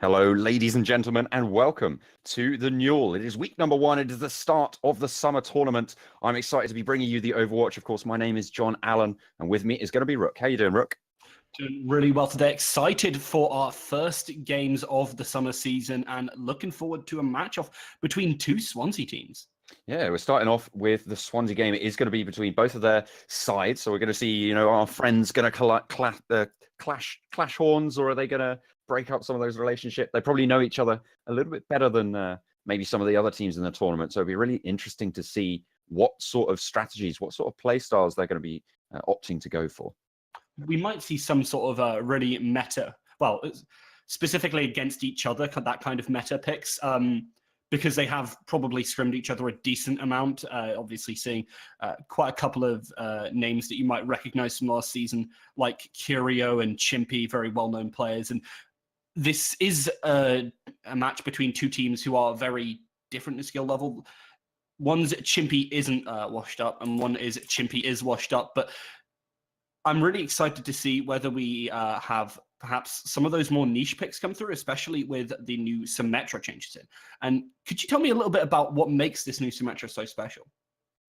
Hello, ladies and gentlemen, and welcome to the NUEL. It is week number 1. It is the start of the summer tournament. I'm excited to be bringing you the Overwatch. Of course, my name is John Allen, and with me is going to be Rook. How you doing, Rook? Doing really well today. Excited for our first games of the summer season and looking forward to a match-off between two Swansea teams. Yeah, we're starting off with the Swansea game. It is going to be between both of their sides. So we're going to see, our friends going to clash horns, or are they going to break up some of those relationships? They probably know each other a little bit better than maybe some of the other teams in the tournament. So it'll be really interesting to see what sort of strategies, what sort of play styles they're going to be opting to go for. We might see some sort of really meta, well, specifically against each other, that kind of meta picks. Because they have probably scrimmed each other a decent amount. Obviously seeing quite a couple of names that you might recognize from last season, like Curio and Chimpy, very well-known players. And this is a match between two teams who are very different in skill level. One's Chimpy isn't washed up, and one is Chimpy is washed up. But I'm really excited to see whether we have perhaps some of those more niche picks come through, especially with the new Symmetra changes in. And could you tell me a little bit about what makes this new Symmetra so special?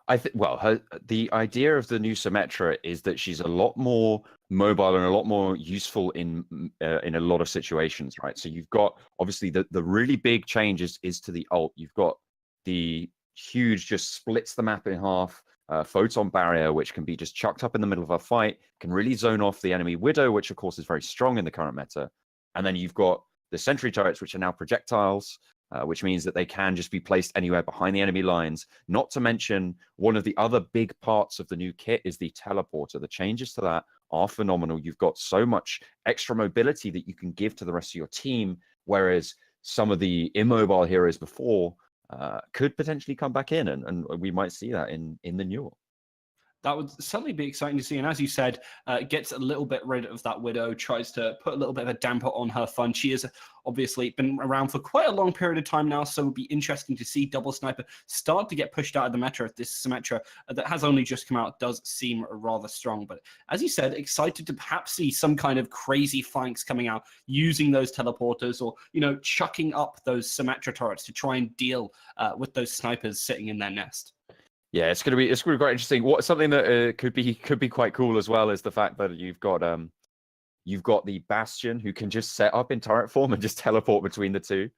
The idea of the new Symmetra is that she's a lot more mobile and a lot more useful in a lot of situations, right? So you've got obviously the really big changes is to the ult. You've got the huge, just splits the map in half. Photon barrier, which can be just chucked up in the middle of a fight, can really zone off the enemy Widow, which of course is very strong in the current meta. And then you've got the sentry turrets, which are now projectiles, which means that they can just be placed anywhere behind the enemy lines. Not to mention, one of the other big parts of the new kit is the teleporter. The changes to that are phenomenal. You've got so much extra mobility that you can give to the rest of your team, whereas some of the immobile heroes before could potentially come back in, and we might see that in the NUEL. That would certainly be exciting to see. And as you said, gets a little bit rid of that Widow, tries to put a little bit of a damper on her fun. She has obviously been around for quite a long period of time now, so it would be interesting to see Double Sniper start to get pushed out of the meta. This Symmetra that has only just come out does seem rather strong. But as you said, excited to perhaps see some kind of crazy flanks coming out using those teleporters, or, chucking up those Symmetra turrets to try and deal with those snipers sitting in their nest. Yeah, it's gonna be quite interesting. Something that could be quite cool as well is the fact that you've got the Bastion, who can just set up in turret form and just teleport between the two.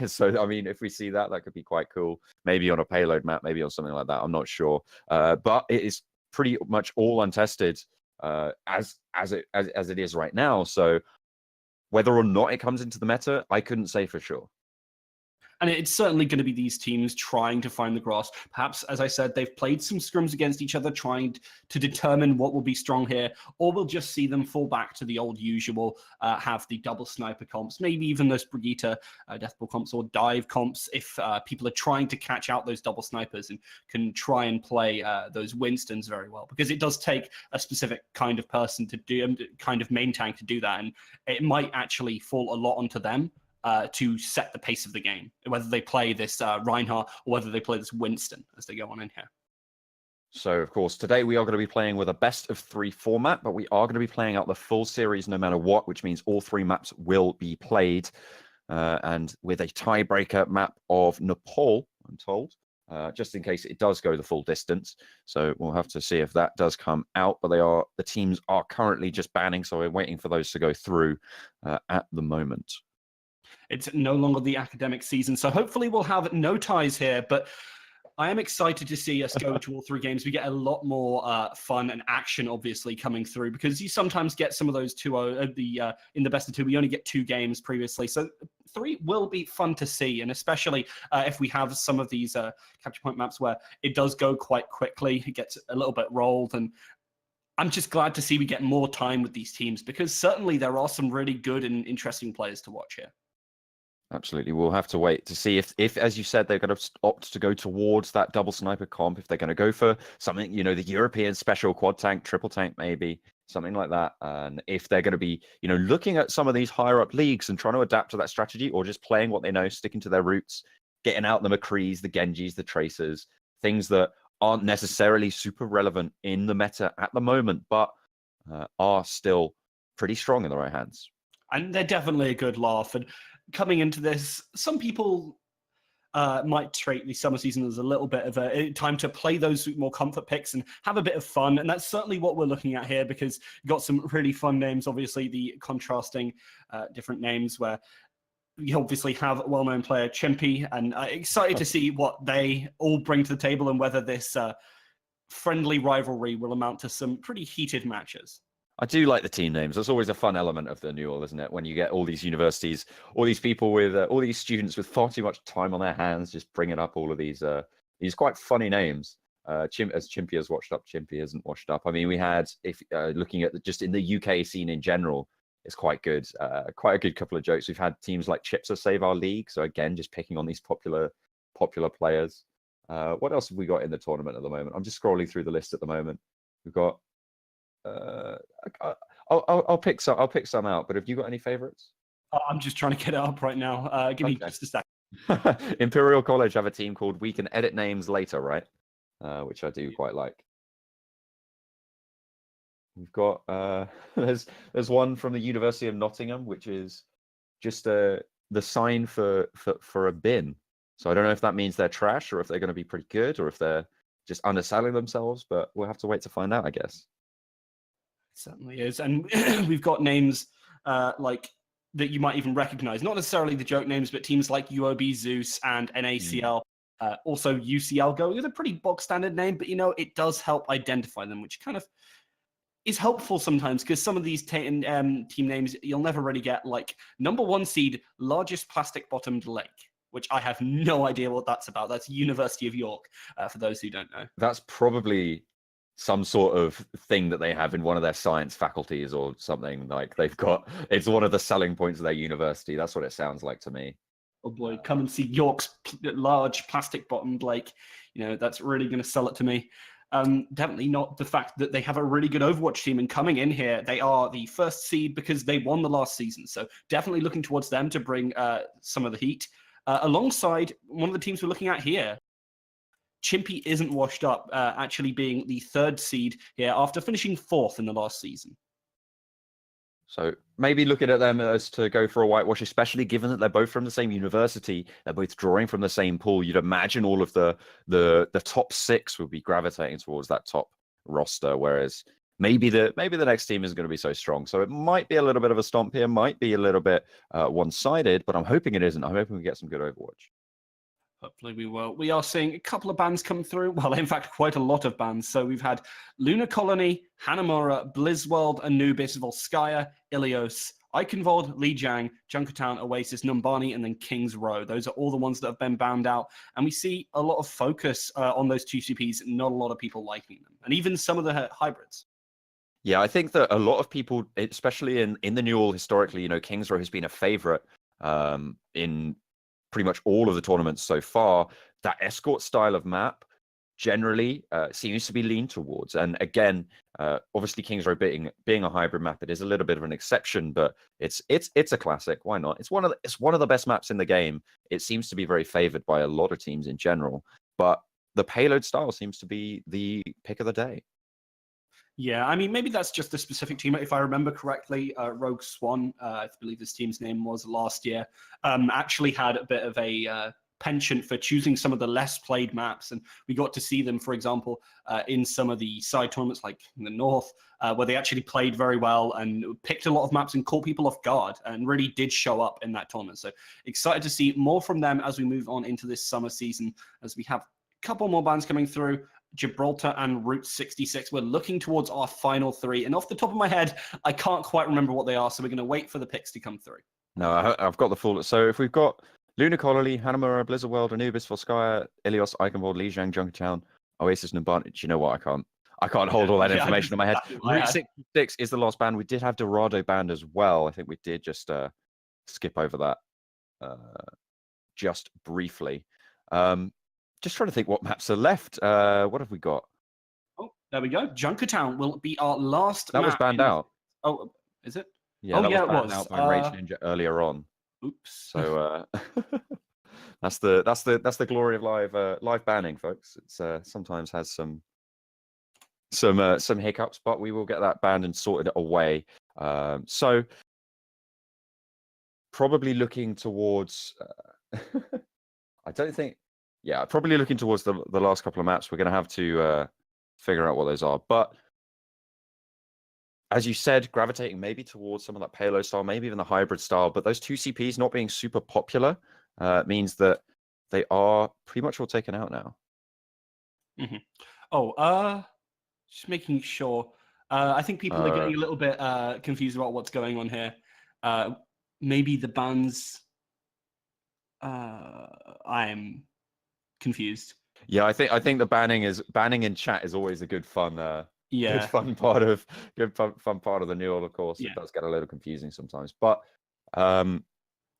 So I mean, if we see that, that could be quite cool. Maybe on a payload map, maybe on something like that. I'm not sure, but it is pretty much all untested as it is right now. So whether or not it comes into the meta, I couldn't say for sure. And it's certainly going to be these teams trying to find the grass. Perhaps, as I said, they've played some scrims against each other, trying to determine what will be strong here, or we'll just see them fall back to the old usual, have the double sniper comps, maybe even those Brigitte deathball comps or dive comps, if people are trying to catch out those double snipers and can try and play those Winstons very well. Because it does take a specific kind of person to do, kind of main tank to do that, and it might actually fall a lot onto them to set the pace of the game, whether they play this Reinhardt or whether they play this Winston as they go on in here. So, of course, today we are going to be playing with a best of 3 format, but we are going to be playing out the full series no matter what, which means all 3 maps will be played, and with a tiebreaker map of Nepal, I'm told, just in case it does go the full distance. So we'll have to see if that does come out, but the teams are currently just banning, so we're waiting for those to go through at the moment. It's no longer the academic season, so hopefully we'll have no ties here, but I am excited to see us go to all 3 games. We get a lot more fun and action, obviously, coming through, because you sometimes get some of those in the best of 2, we only get 2 games previously, so 3 will be fun to see, and especially if we have some of these capture point maps where it does go quite quickly, it gets a little bit rolled, and I'm just glad to see we get more time with these teams, because certainly there are some really good and interesting players to watch here. Absolutely. We'll have to wait to see if, as you said, they're going to opt to go towards that double sniper comp, if they're going to go for something, the European special quad tank, triple tank, maybe something like that. And if they're going to be, looking at some of these higher up leagues and trying to adapt to that strategy, or just playing what they know, sticking to their roots, getting out the McCrees, the Genjis, the Tracers, things that aren't necessarily super relevant in the meta at the moment, but are still pretty strong in the right hands. And they're definitely a good laugh. And coming into this, some people might treat the summer season as a little bit of a time to play those more comfort picks and have a bit of fun. And that's certainly what we're looking at here, because you've got some really fun names. Obviously, the contrasting different names where you obviously have a well-known player, Chimpy, and excited to see what they all bring to the table and whether this friendly rivalry will amount to some pretty heated matches. I do like the team names. That's always a fun element of the NUEL, isn't it? When you get all these universities, all these people with, all these students with far too much time on their hands, just bringing up all of these quite funny names. As Chimpy has washed up, Chimpy isn't washed up. I mean, we had, if looking at just in the UK scene in general, it's quite good. Quite a good couple of jokes. We've had teams like Chips Save Our League. So again, just picking on these popular players. What else have we got in the tournament at the moment? I'm just scrolling through the list at the moment. We've got. I'll pick some out. But have you got any favorites? I'm just trying to get it up right now. Give me just a second. Imperial College have a team called We Can Edit Names Later, right? Which I do quite like. We've got there's one from the University of Nottingham, which is just the sign for a bin. So I don't know if that means they're trash or if they're going to be pretty good or if they're just underselling themselves, but we'll have to wait to find out, I guess. It certainly is. And we've got names like that you might even recognize, not necessarily the joke names, but teams like UOB Zeus and NACL. Also UCL Go is a pretty bog standard name, but it does help identify them, which kind of is helpful sometimes, because some of these team names you'll never really get, like number 1 seed, largest plastic bottomed lake, which I have no idea what that's about. That's University of York, for those who don't know. That's probably some sort of thing that they have in one of their science faculties or something. Like they've got, it's one of the selling points of their university. That's what it sounds like to me. Oh boy, come and see York's large plastic bottomed lake. That's really going to sell it to me. Definitely not the fact that they have a really good Overwatch team, and coming in here, they are the first seed because they won the last season. So definitely looking towards them to bring some of the heat. Alongside one of the teams we're looking at here, Chimpy isn't washed up, actually being the 3rd seed here after finishing 4th in the last season. So maybe looking at them as to go for a whitewash, especially given that they're both from the same university, they're both drawing from the same pool. You'd imagine all of the top 6 would be gravitating towards that top roster, whereas maybe the next team isn't going to be so strong. So it might be a little bit of a stomp here, might be a little bit one-sided, but I'm hoping it isn't. I'm hoping we get some good Overwatch. Hopefully we will. We are seeing a couple of bans come through. Well, in fact, quite a lot of bans. So we've had Lunar Colony, Hanamura, Blizzworld, Anubis, Volskaya, Ilios, Eichenwald, Lijiang, Junkertown, Oasis, Numbani, and then Kings Row. Those are all the ones that have been banned out. And we see a lot of focus on those 2 CPs, not a lot of people liking them. And even some of the hybrids. Yeah, I think that a lot of people, especially in the NUEL historically, Kings Row has been a favorite in pretty much all of the tournaments so far. That escort style of map generally seems to be leaned towards. And again, obviously Kings Row being a hybrid map, it is a little bit of an exception, but it's a classic. Why not? It's one of the best maps in the game. It seems to be very favored by a lot of teams in general, but the payload style seems to be the pick of the day. Yeah, I mean, maybe that's just a specific team. If I remember correctly, Rogue Swan, I believe this team's name was last year, actually had a bit of a penchant for choosing some of the less played maps. And we got to see them, for example, in some of the side tournaments, like in the North, where they actually played very well and picked a lot of maps and caught people off guard and really did show up in that tournament. So excited to see more from them as we move on into this summer season, as we have a couple more bans coming through. Gibraltar and Route 66. We're looking towards our final 3. And off the top of my head, I can't quite remember what they are. So we're going to wait for the picks to come through. No, I've got the full. So if we've got Lunar Colony, Hanamura, Blizzard World, Anubis, Volskaya, Ilios, Eichenwald, Lijiang, Junkertown, Oasis, Numbani. Do you know what? I can't hold all that information in my head. Route 66 is the last band. We did have Dorado band as well. I think we did just skip over that just briefly. Just trying to think what maps are left. What have we got? Oh, there we go. Junkertown will be our last That map. was banned out. Oh, is it? Yeah, that was banned out by Rage Ninja earlier on. Oops. So that's the glory of live banning, folks. It's sometimes has some hiccups, but we will get that banned and sorted away. So probably looking towards. I don't think. Yeah, probably looking towards the last couple of maps. We're going to have to figure out what those are. But as you said, gravitating maybe towards some of that payload style, maybe even the hybrid style. But those two CPs not being super popular means that they are pretty much all taken out now. Mm-hmm. Oh, just making sure. I think people are getting a little bit confused about what's going on here. Maybe the bans. I'm confused. Yeah, I think the banning in chat is always a good fun part of fun part of the NUEL, of course. Yeah. It does get a little confusing sometimes. But there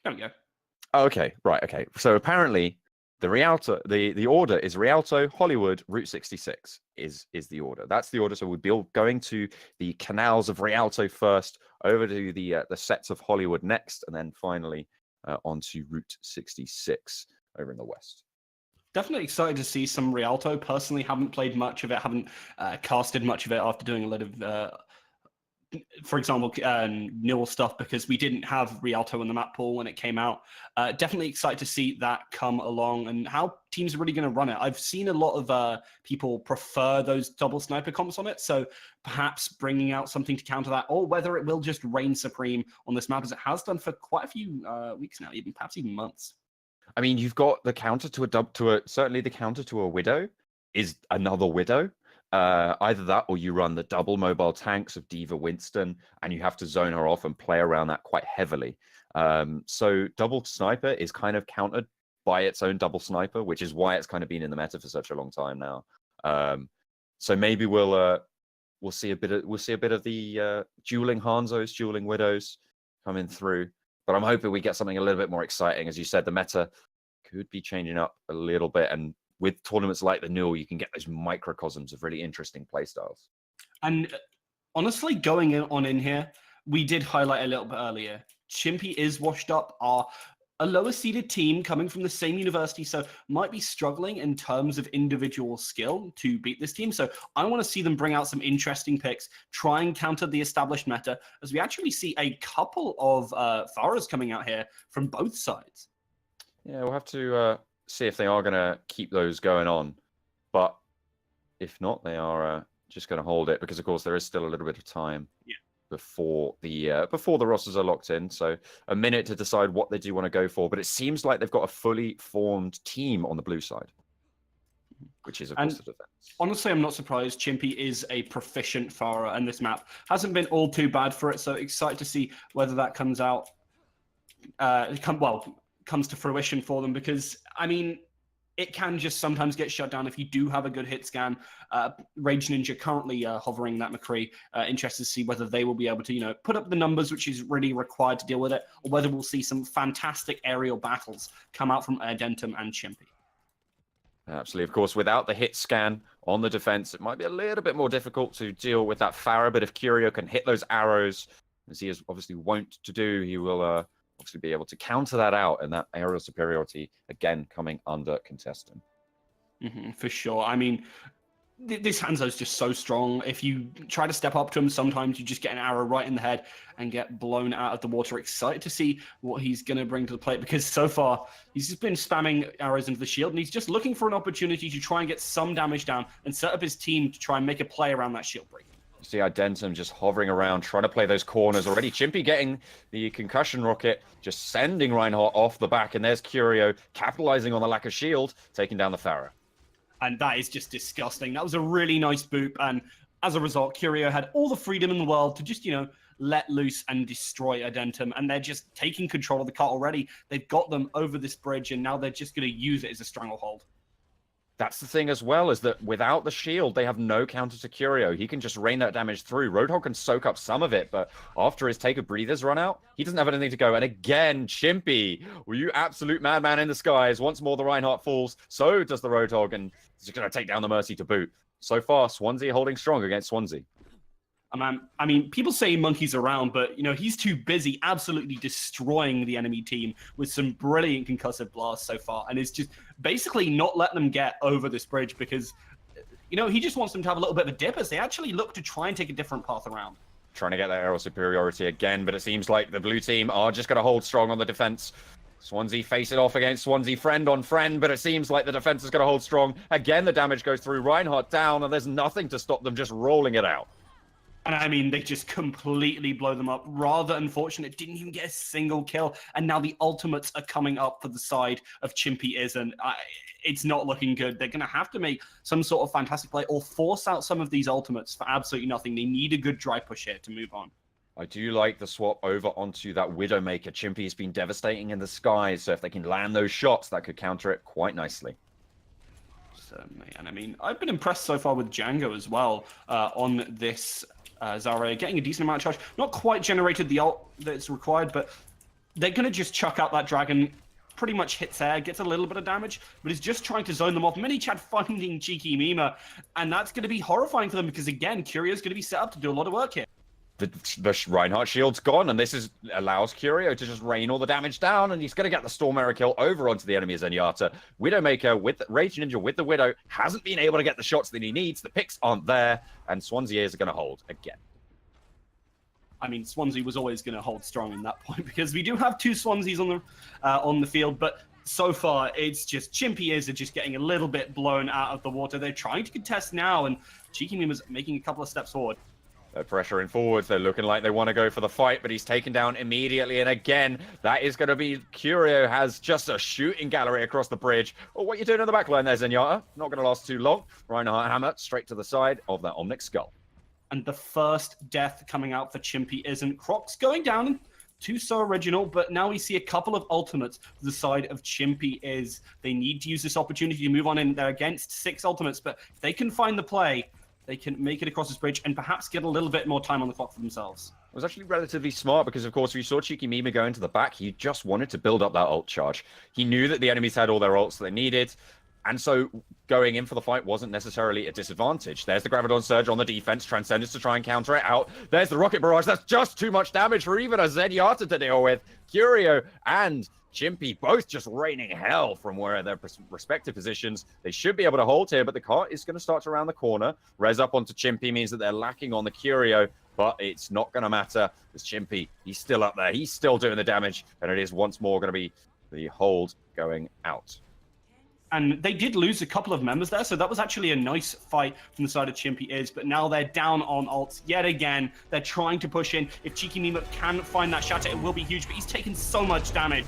we go. Okay, right, okay. So apparently the order is Rialto, Hollywood, Route 66 is the order. That's the order. So we'd be going to the canals of Rialto first, over to the sets of Hollywood next, and then finally onto Route 66 over in the west. Definitely excited to see some Rialto. Personally, haven't played much of it, haven't casted much of it after doing a lot of, for example, NUEL stuff, because we didn't have Rialto in the map pool when it came out. Definitely excited to see that come along and how teams are really going to run it. I've seen a lot of people prefer those double sniper comps on it, so perhaps bringing out something to counter that, or whether it will just reign supreme on this map as it has done for quite a few weeks now, perhaps even months. I mean, you've got the counter certainly the counter to a Widow is another Widow. Either that or you run the double mobile tanks of Diva Winston and you have to zone her off and play around that quite heavily. So double sniper is kind of countered by its own double sniper, which is why it's kind of been in the meta for such a long time now. So maybe we'll see a bit of the dueling Hanzos, dueling Widows coming through. But I'm hoping we get something a little bit more exciting. As you said, the meta could be changing up a little bit. And with tournaments like the NUEL, you can get those microcosms of really interesting playstyles. And honestly, going in here, we did highlight a little bit earlier. Chimpy is washed up, are a lower seeded team coming from the same university, so might be struggling in terms of individual skill to beat this team. So I want to see them bring out some interesting picks, try and counter the established meta, as we actually see a couple of Pharahs coming out here from both sides. Yeah, we'll have to see if they are going to keep those going on. But if not, they are just going to hold it, because, of course, there is still a little bit of time. Yeah. Before the rosters are locked in, so a minute to decide what they do want to go for. But it seems like they've got a fully formed team on the blue side, which is of course the defense. Honestly, I'm not surprised. Chimpy is a proficient Pharah, and this map hasn't been all too bad for it. So excited to see whether that comes out, comes to fruition for them. Because I mean, it can just sometimes get shut down if you do have a good hit scan. Rage Ninja currently hovering that McCree. Interested to see whether they will be able to, put up the numbers which is really required to deal with it, or whether we'll see some fantastic aerial battles come out from Adentum and Chimpy. Absolutely. Of course, without the hit scan on the defense, it might be a little bit more difficult to deal with that Pharah. But if Curio can hit those arrows, as he is obviously wont to do, he will obviously be able to counter that out, and that aerial superiority again coming under contestant. For sure. I mean, this Hanzo's just so strong. If you try to step up to him, sometimes you just get an arrow right in the head and get blown out of the water. Excited to see what he's going to bring to the plate, because so far he's just been spamming arrows into the shield, and he's just looking for an opportunity to try and get some damage down and set up his team to try and make a play around that shield break. You see Adentum just hovering around, trying to play those corners already. Chimpy getting the concussion rocket, just sending Reinhardt off the back. And there's Curio capitalizing on the lack of shield, taking down the Pharah. And that is just disgusting. That was a really nice boop. And as a result, Curio had all the freedom in the world to just, let loose and destroy Adentum. And they're just taking control of the cart already. They've got them over this bridge, and now they're just going to use it as a stranglehold. That's the thing as well, is that without the shield, they have no counter to Curio. He can just rain that damage through. Roadhog can soak up some of it, but after his take of breathers run out, he doesn't have anything to go. And again, Chimpy, were you absolute madman in the skies? Once more, the Reinhardt falls. So does the Roadhog, and he's going to take down the Mercy to boot. So far, Swansea holding strong against Swansea. I mean, people say monkeys around, but, he's too busy absolutely destroying the enemy team with some brilliant concussive blasts so far, and is just basically not letting them get over this bridge, because, he just wants them to have a little bit of a dip as they actually look to try and take a different path around. trying to get that aerial superiority again, but it seems like the blue team are just going to hold strong on the defense. Swansea face it off against Swansea friend on friend, but it seems like the defense is going to hold strong. Again, the damage goes through. Reinhardt down, and there's nothing to stop them just rolling it out. And I mean, they just completely blow them up. Rather unfortunate, didn't even get a single kill. And now the ultimates are coming up for the side of Chimpy Isn't. It's not looking good. They're going to have to make some sort of fantastic play or force out some of these ultimates for absolutely nothing. They need a good dry push here to move on. I do like the swap over onto that Widowmaker. Chimpy has been devastating in the skies, so if they can land those shots, that could counter it quite nicely. Certainly. And I mean, I've been impressed so far with Django as well on this Zarya, getting a decent amount of charge. Not quite generated the ult that's required, but they're going to just chuck out that dragon. Pretty much hits air, gets a little bit of damage, but is just trying to zone them off. Minichad finding Cheeky Mima, and that's going to be horrifying for them because, again, Curio's going to be set up to do a lot of work here. The Reinhardt shield's gone, and this allows Curio to just rain all the damage down, and he's going to get the Storm Arrow kill over onto the enemy Zenyatta. Widowmaker with Rage Ninja with the Widow hasn't been able to get the shots that he needs. The picks aren't there, and Swansea is going to hold again. I mean, Swansea was always going to hold strong in that point because we do have two Swanseas on the field, but so far it's just Chimpy is just getting a little bit blown out of the water. They're trying to contest now, and Cheeky Mima's making a couple of steps forward. They're pressuring forwards. They're looking like they want to go for the fight, but he's taken down immediately. And again, that is going to be... Curio has just a shooting gallery across the bridge. Oh, what are you doing in the back line there, Zenyatta? Not going to last too long. Reinhardt hammer straight to the side of that Omnic Skull. And the first death coming out for Chimpy Isn't. Croc's going down to so original, but now we see a couple of ultimates to the side of Chimpy Is. They need to use this opportunity to move on in. They're against 6 ultimates, but if they can find the play, they can make it across this bridge and perhaps get a little bit more time on the clock for themselves. It was actually relatively smart because, of course, if you saw Cheeky Mima go into the back, he just wanted to build up that ult charge. He knew that the enemies had all their ults that they needed, and so going in for the fight wasn't necessarily a disadvantage. There's the Graviton Surge on the defense, Transcendence to try and counter it out. There's the Rocket Barrage. That's just too much damage for even a Zenyatta to deal with. Curio and Chimpy both just raining hell from where their respective positions. They should be able to hold here, but the cart is going to start around the corner. Res up onto Chimpy means that they're lacking on the Curio, but it's not going to matter because Chimpy, he's still up there. He's still doing the damage, and it is once more going to be the hold going out. And they did lose a couple of members there, so that was actually a nice fight from the side of Chimpy Is, but now they're down on ults yet again. They're trying to push in. If Cheeky Mima can find that shatter, it will be huge, but he's taken so much damage.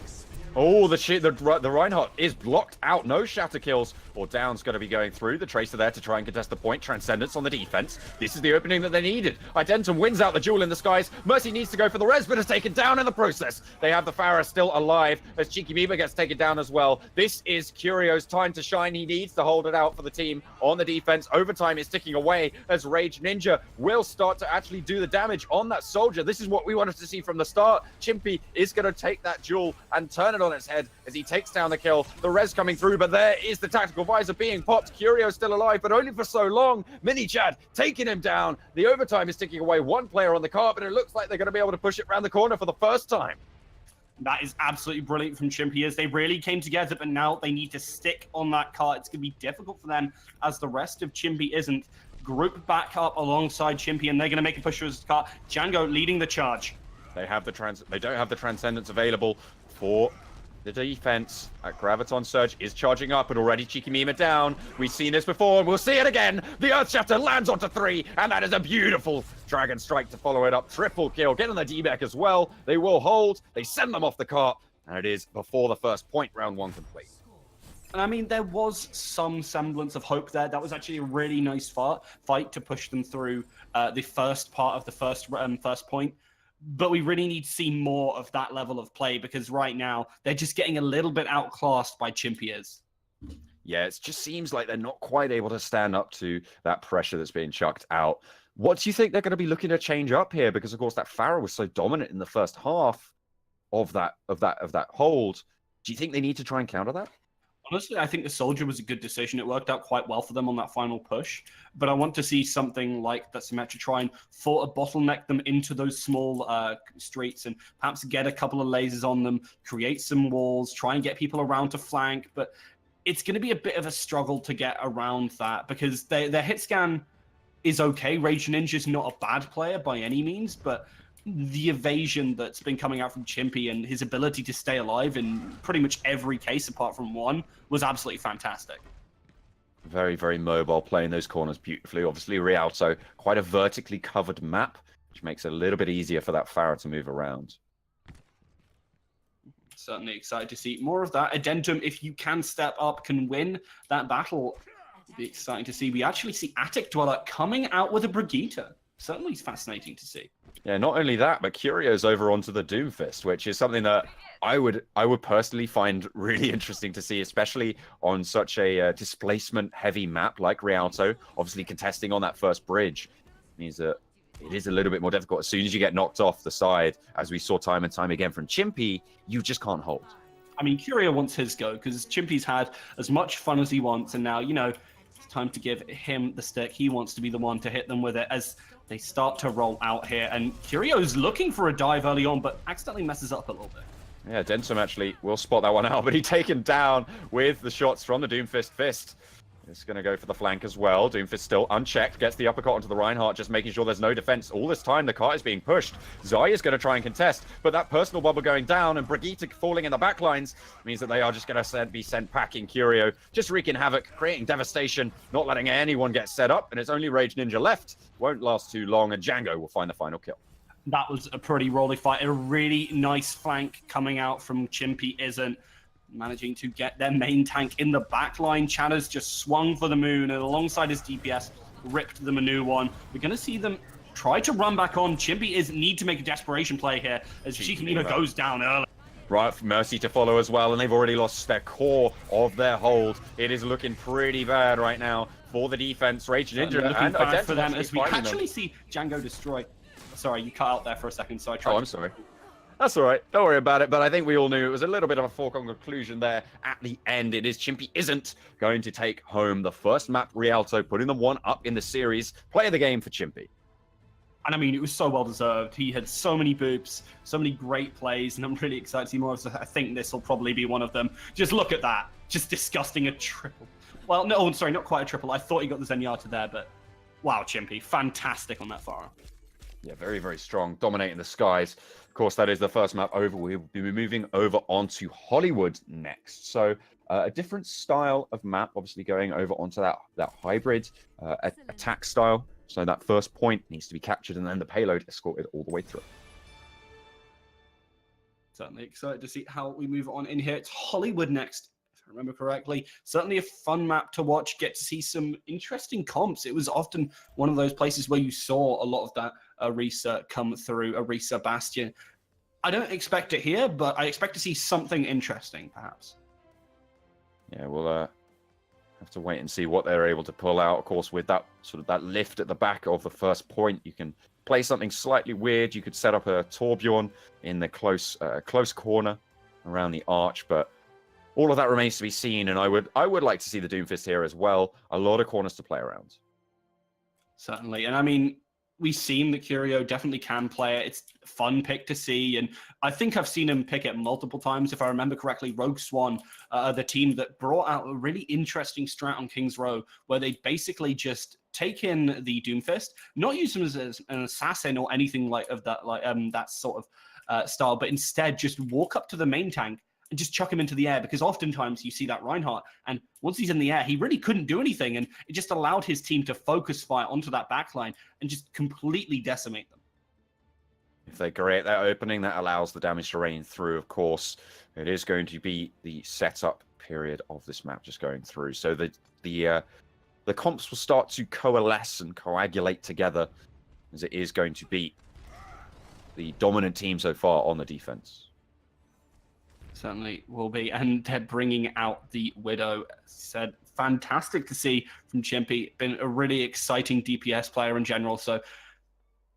Oh, the Reinhardt is blocked out. No shatter kills or downs going to be going through. The Tracer there to try and contest the point. Transcendence on the defense. This is the opening that they needed. Identium wins out the duel in the skies. Mercy needs to go for the res, but is taken down in the process. They have the Pharah still alive as Cheeky Mima gets taken down as well. This is Curio's time to shine. He needs to hold it out for the team on the defense. Overtime is ticking away as Rage Ninja will start to actually do the damage on that soldier. This is what we wanted to see from the start. Chimpy is going to take that duel and turn it on its head as he takes down the kill. The res coming through, but there is the tactical visor being popped. Curio still alive, but only for so long. Minichad taking him down. The overtime is ticking away. One player on the cart, but it looks like they're going to be able to push it around the corner for the first time. That is absolutely brilliant from Chimpy Is. They really came together, but now they need to stick on that cart. It's going to be difficult for them as the rest of Chimpy Isn't group back up alongside Chimpy, and they're going to make a push for his cart. Django leading the charge. They don't have the Transcendence available for the defense. Graviton Surge is charging up, and already Cheeky Mima down. We've seen this before, and we'll see it again. The Earth Shatter lands onto 3, and that is a beautiful Dragon Strike to follow it up. Triple kill. Get on the D-back as well. They will hold. They send them off the cart, and it is before the first point, round 1 complete. And I mean, there was some semblance of hope there. That was actually a really nice fight to push them through the first part of the first point. But we really need to see more of that level of play because right now they're just getting a little bit outclassed by Chimpy Is. Yeah, it just seems like they're not quite able to stand up to that pressure that's being chucked out. What do you think they're going to be looking to change up here? Because of course that Pharah was so dominant in the first half of that hold. Do you think they need to try and counter that? Honestly, I think the soldier was a good decision. It worked out quite well for them on that final push. But I want to see something like that Symmetra try and bottleneck them into those small streets and perhaps get a couple of lasers on them, create some walls, try and get people around to flank. But it's going to be a bit of a struggle to get around that because their hit scan is okay. Rage Ninja's not a bad player by any means, but the evasion that's been coming out from Chimpy and his ability to stay alive in pretty much every case apart from one was absolutely fantastic. Very, very mobile, playing those corners beautifully. Obviously, Rialto, quite a vertically covered map, which makes it a little bit easier for that Pharah to move around. Certainly excited to see more of that. Addendum, if you can step up, can win that battle. It'll be exciting to see. We actually see Attic Dweller coming out with a Brigitte. Certainly fascinating to see. Yeah, not only that, but Curio's over onto the Doomfist, which is something that I would personally find really interesting to see, especially on such a displacement-heavy map like Rialto. Obviously, contesting on that first bridge means that it is a little bit more difficult. As soon as you get knocked off the side, as we saw time and time again from Chimpy, you just can't hold. I mean, Curio wants his go because Chimpy's had as much fun as he wants, and now, you know, it's time to give him the stick. He wants to be the one to hit them with it as they start to roll out here, and Curio's looking for a dive early on, but accidentally messes up a little bit. Yeah, Densom actually will spot that one out, but he's taken down with the shots from the Doomfist fist. It's going to go for the flank as well. Doomfist still unchecked, gets the uppercut onto the Reinhardt, just making sure there's no defense. All this time, the cart is being pushed. Zai is going to try and contest, but that personal bubble going down and Brigitte falling in the backlines means that they are just going to be sent packing. Curio just wreaking havoc, creating devastation, not letting anyone get set up, and it's only Rage Ninja left. Won't last too long, and Django will find the final kill. That was a pretty rolly fight. A really nice flank coming out from Chimpy Isn't. Managing to get their main tank in the back line. Chana's just swung for the moon, and alongside his DPS, ripped the Manu one. We're going to see them try to run back on. Chimpy is need to make a desperation play here, as Chikamina goes down early. Right, Mercy to follow as well, and they've already lost their core of their hold. It is looking pretty bad right now for the defense. Rage Ninja looking bad for them as we actually see Django destroy. Sorry, you cut out there for a second, so I tried. Oh, I'm sorry. That's all right. Don't worry about it. But I think we all knew it was a little bit of a foregone conclusion there. At the end, it is Chimpy Isn't going to take home the first map Rialto, putting them one up in the series. Play of the game for Chimpy. And I mean, it was so well deserved. He had so many boops, so many great plays, and I'm really excited to see more. So I think this will probably be one of them. Just look at that. Just disgusting, a triple. Well, no, I'm sorry, not quite a triple. I thought he got the Zenyatta there, but wow, Chimpy. Fantastic on that far. Yeah, very, very strong. Dominating the skies. Of course, that is the first map over. We'll be moving over onto Hollywood next. So a different style of map, obviously going over onto that hybrid attack style. So that first point needs to be captured and then the payload escorted all the way through. Certainly excited to see how we move on in here. It's Hollywood next, if I remember correctly. Certainly a fun map to watch, get to see some interesting comps. It was often one of those places where you saw a lot of that Orisa come through, Orisa Bastion. I don't expect it here, but I expect to see something interesting, perhaps. Yeah, we'll have to wait and see what they're able to pull out. Of course, with that sort of that lift at the back of the first point, you can play something slightly weird. You could set up a Torbjorn in the close corner around the arch, but all of that remains to be seen. And I would like to see the Doomfist here as well. A lot of corners to play around. Certainly, and I mean, we've seen that Curio definitely can play it. It's a fun pick to see, and I think I've seen him pick it multiple times. If I remember correctly, Rogue Swan, the team that brought out a really interesting strat on King's Row, where they basically just take in the Doomfist, not use him as an assassin or anything like that sort of style, but instead just walk up to the main tank and just chuck him into the air, because oftentimes you see that Reinhardt, and once he's in the air, he really couldn't do anything, and it just allowed his team to focus fire onto that backline and just completely decimate them. If they create that opening, that allows the damage to rain through, of course. It is going to be the setup period of this map just going through. So the comps will start to coalesce and coagulate together, as it is going to be the dominant team so far on the defense. Certainly will be, and they're bringing out the Widow. Said fantastic to see from Chimpy. Been a really exciting DPS player in general, so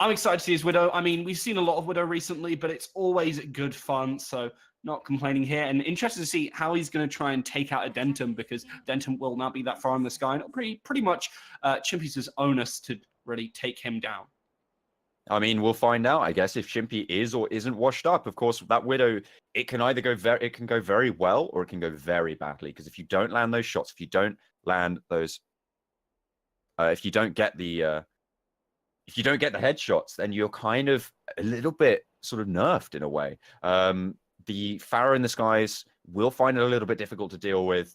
I'm excited to see his Widow. I mean, we've seen a lot of Widow recently, but it's always good fun, so not complaining here. And interested to see how he's going to try and take out a Dentum, because Dentum will not be that far in the sky, and it'll pretty much Chimpy's onus to really take him down. I mean, we'll find out, I guess, if Chimpy is or isn't washed up. Of course, that Widow, it can either go very well or it can go very badly. Because if you don't land those shots, if you don't land those, if you don't get the if you don't get the headshots, then you're kind of a little bit sort of nerfed in a way. The Pharah in the skies will find it a little bit difficult to deal with.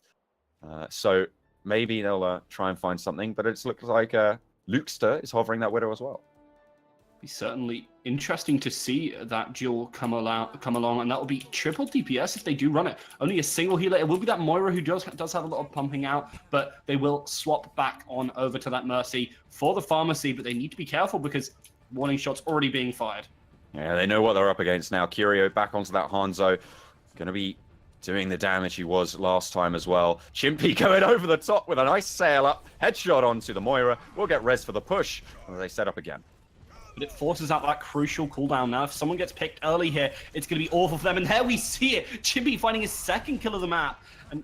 So maybe they'll try and find something, but it looks like Lukester is hovering that Widow as well. Be certainly interesting to see that duel come along, and that will be triple DPS if they do run it. Only a single healer. It will be that Moira who does have a lot of pumping out, but they will swap back on over to that Mercy for the pharmacy, but they need to be careful because warning shots already being fired. Yeah, they know what they're up against now. Curio back onto that Hanzo. Going to be doing the damage he was last time as well. Chimpy going over the top with a nice sail up. Headshot onto the Moira. We'll get res for the push as they set up again. But it forces out that crucial cooldown now. If someone gets picked early here, it's going to be awful for them. And there we see it. Chimpy finding his second kill of the map. And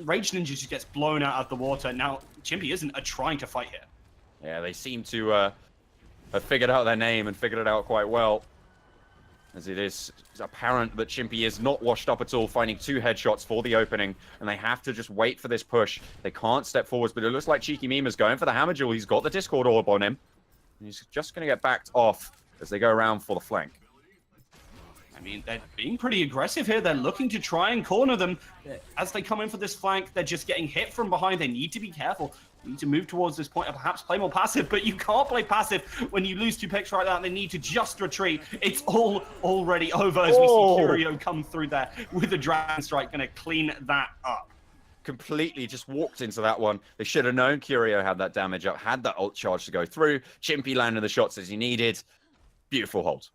Rage Ninja just gets blown out of the water. Now, Chimpy isn't trying to fight here. Yeah, they seem to have figured out their name and figured it out quite well. As it is apparent that Chimpy is not washed up at all, finding 2 headshots for the opening, and they have to just wait for this push. They can't step forwards, but it looks like Cheeky Mima's going for the hammer duel. He's got the Discord orb on him. He's just going to get backed off as they go around for the flank. I mean, they're being pretty aggressive here. They're looking to try and corner them. As they come in for this flank, they're just getting hit from behind. They need to be careful. They need to move towards this point and perhaps play more passive, but you can't play passive when you lose 2 picks like that. They need to just retreat. It's all already over as we see Curio come through there with the Dragon Strike, going to clean that up. Completely just walked into that one. They should have known Curio had that damage up, had that ult charge to go through. Chimpy landed the shots as he needed. Beautiful hold.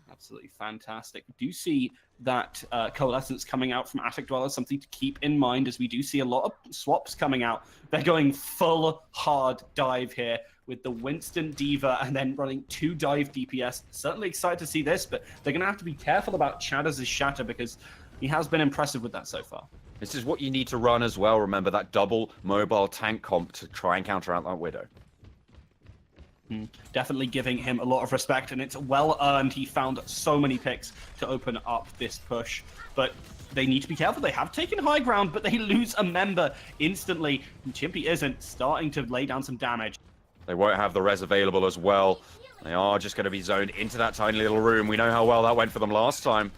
Absolutely fantastic. We do see that Coalescence coming out from Attic Dwellers, something to keep in mind as we do see a lot of swaps coming out. They're going full hard dive here with the Winston Diva and then running 2 dive DPS. Certainly excited to see this, but they're going to have to be careful about Chadders' Shatter because he has been impressive with that so far. This is what you need to run as well. Remember that double mobile tank comp to try and counter out that Widow. Definitely giving him a lot of respect, and it's well earned. He found so many picks to open up this push, but they need to be careful. They have taken high ground, but they lose a member instantly. And Chimpy isn't starting to lay down some damage. They won't have the res available as well. They are just going to be zoned into that tiny little room. We know how well that went for them last time.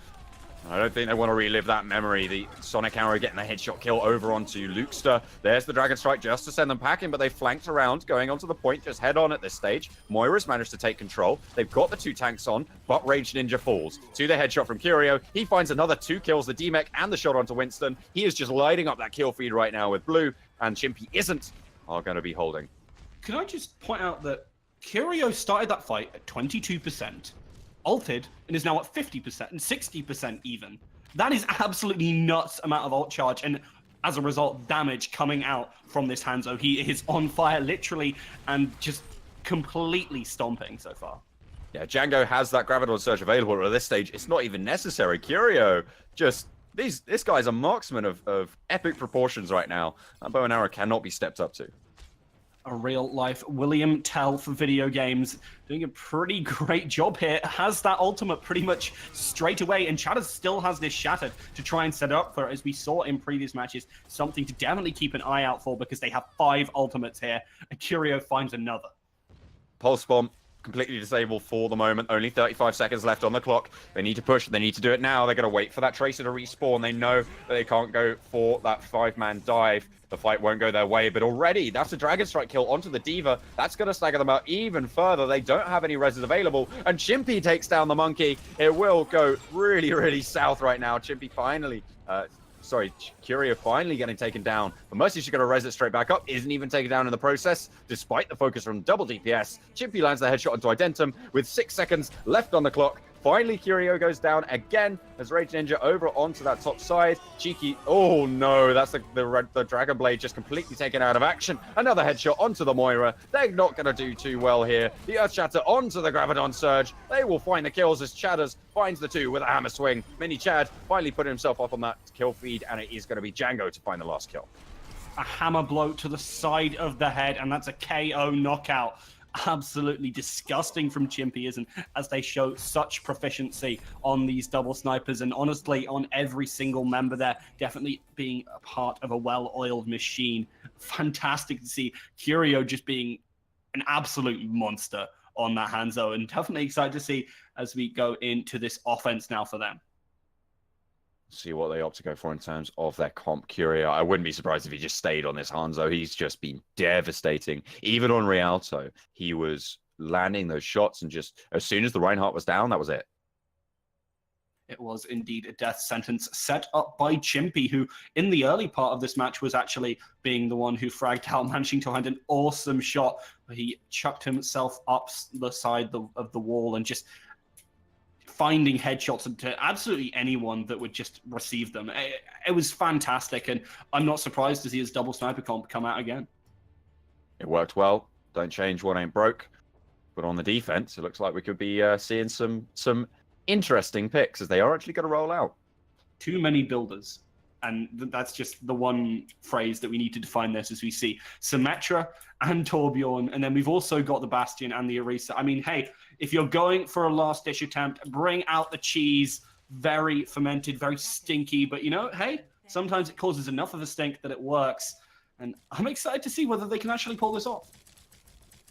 I don't think they want to relive that memory. The Sonic Arrow getting the headshot kill over onto Lukester. There's the Dragon Strike just to send them packing, but they flanked around, going onto the point, just head on at this stage. Moira's managed to take control. They've got the 2 tanks on, but Rage Ninja falls. To the headshot from Curio. He finds another 2 kills, the D-Mech and the shot onto Winston. He is just lighting up that kill feed right now with Blue, and Chimpy are going to be holding. Can I just point out that Curio started that fight at 22%. Ulted and is now at 50% and 60% even. That is absolutely nuts amount of ult charge, and as a result, damage coming out from this Hanzo. He is on fire literally and just completely stomping so far. Yeah, Django has that Graviton Surge available, but at this stage, it's not even necessary. Curio, just this guy's a marksman of epic proportions right now. That bow and arrow cannot be stepped up to. A real-life William Tell for video games, doing a pretty great job here. Has that ultimate pretty much straight away, and Chatter still has this Shattered to try and set up for, as we saw in previous matches, something to definitely keep an eye out for because they have 5 ultimates here, and Curio finds another. Pulse Bomb completely disabled for the moment. Only 35 seconds left on the clock. They need to push. They need to do it now. They're going to wait for that Tracer to respawn. They know that they can't go for that 5-man dive. The fight won't go their way, but already that's a Dragon Strike kill onto the Diva. That's going to stagger them out even further. They don't have any reses available, and Chimpy takes down the Monkey. It will go really, really south right now. Chimpy finally... Curio finally getting taken down. But Mercy's just going to res it straight back up. Isn't even taken down in the process, despite the focus from double DPS. Chimpy lands the headshot onto Identum with 6 seconds left on the clock. Finally, Curio goes down again as Rage Ninja over onto that top side. Cheeky, oh no, that's the Dragon Blade just completely taken out of action. Another headshot onto the Moira. They're not going to do too well here. The Earth Shatter onto the Graviton Surge. They will find the kills as Chadders finds the 2 with a hammer swing. Mini Chad finally put himself up on that kill feed, and it is going to be Django to find the last kill. A hammer blow to the side of the head, and that's a KO knockout. Absolutely disgusting from Chimpy, isn't as they show such proficiency on these double snipers, and honestly on every single member there, definitely being a part of a well-oiled machine. Fantastic to see Curio just being an absolute monster on that Hanzo, and definitely excited to see as we go into this offense now for them. See what they opt to go for in terms of their comp. Curio, I wouldn't be surprised if he just stayed on this Hanzo. He's just been devastating. Even on Rialto, he was landing those shots, and just as soon as the Reinhardt was down, that was it. It was indeed a death sentence set up by Chimpy, who in the early part of this match was actually being the one who fragged out, managing to find an awesome shot where he chucked himself up the side of the wall and just finding headshots into absolutely anyone that would just receive them. It was fantastic, and I'm not surprised to see his double sniper comp come out again. It worked well. Don't change what ain't broke. But on the defense, it looks like we could be seeing some interesting picks, as they are actually going to roll out. Too many builders. And that's just the one phrase that we need to define this, as we see Symmetra and Torbjorn. And then we've also got the Bastion and the Orisa. I mean, hey, if you're going for a last-ditch attempt, bring out the cheese. Very fermented, very stinky. But, you know, hey, sometimes it causes enough of a stink that it works. And I'm excited to see whether they can actually pull this off.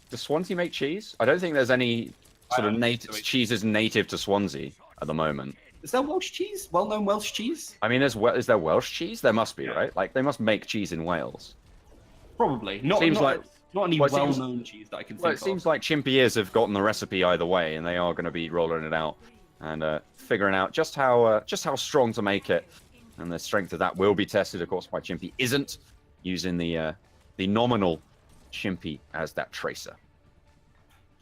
Does Swansea make cheese? I don't think there's any sort of native cheeses native to Swansea at the moment. Is there Welsh cheese? Well-known Welsh cheese? I mean, is there Welsh cheese? There must be, right? Like, they must make cheese in Wales. Probably. Not any well-known cheese that I can think of. Well, it seems like Chimpiers have gotten the recipe either way, and they are going to be rolling it out and figuring out just how strong to make it. And the strength of that will be tested, of course, by Chimpy isn't using the nominal Chimpy as that tracer.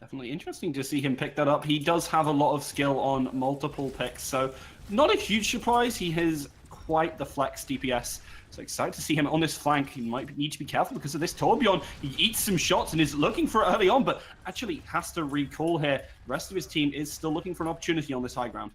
Definitely interesting to see him pick that up. He does have a lot of skill on multiple picks, so not a huge surprise. He has quite the flex DPS. So excited to see him on this flank. He might need to be careful because of this Torbjorn. He eats some shots and is looking for it early on, but actually has to recall here. The rest of his team is still looking for an opportunity on this high ground.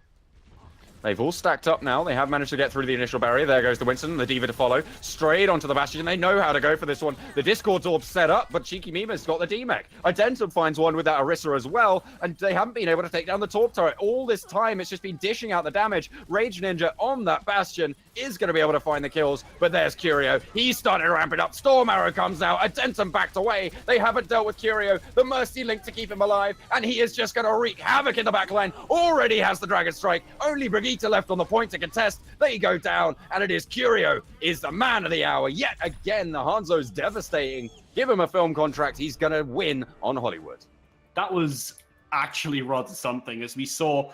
They've all stacked up now. They have managed to get through the initial barrier. There goes the Winston, the Diva to follow. Straight onto the Bastion. They know how to go for this one. The Discord's orb set up, but Cheeky Mima's got the D-Mech. Identim finds one with that Orisa as well, and they haven't been able to take down the Torp turret. All this time, it's just been dishing out the damage. Rage Ninja on that Bastion is going to be able to find the kills, but there's Curio. He's starting to ramp it up. Storm Arrow comes out. Identim backed away. They haven't dealt with Curio. The Mercy Link to keep him alive, and he is just going to wreak havoc in the backline. Already has the Dragon Strike. Only Brigitte left on the point to contest. They go down, and it is Curio is the man of the hour. Yet again, the Hanzo's devastating. Give him a film contract. He's going to win on Hollywood. That was actually rather something, as we saw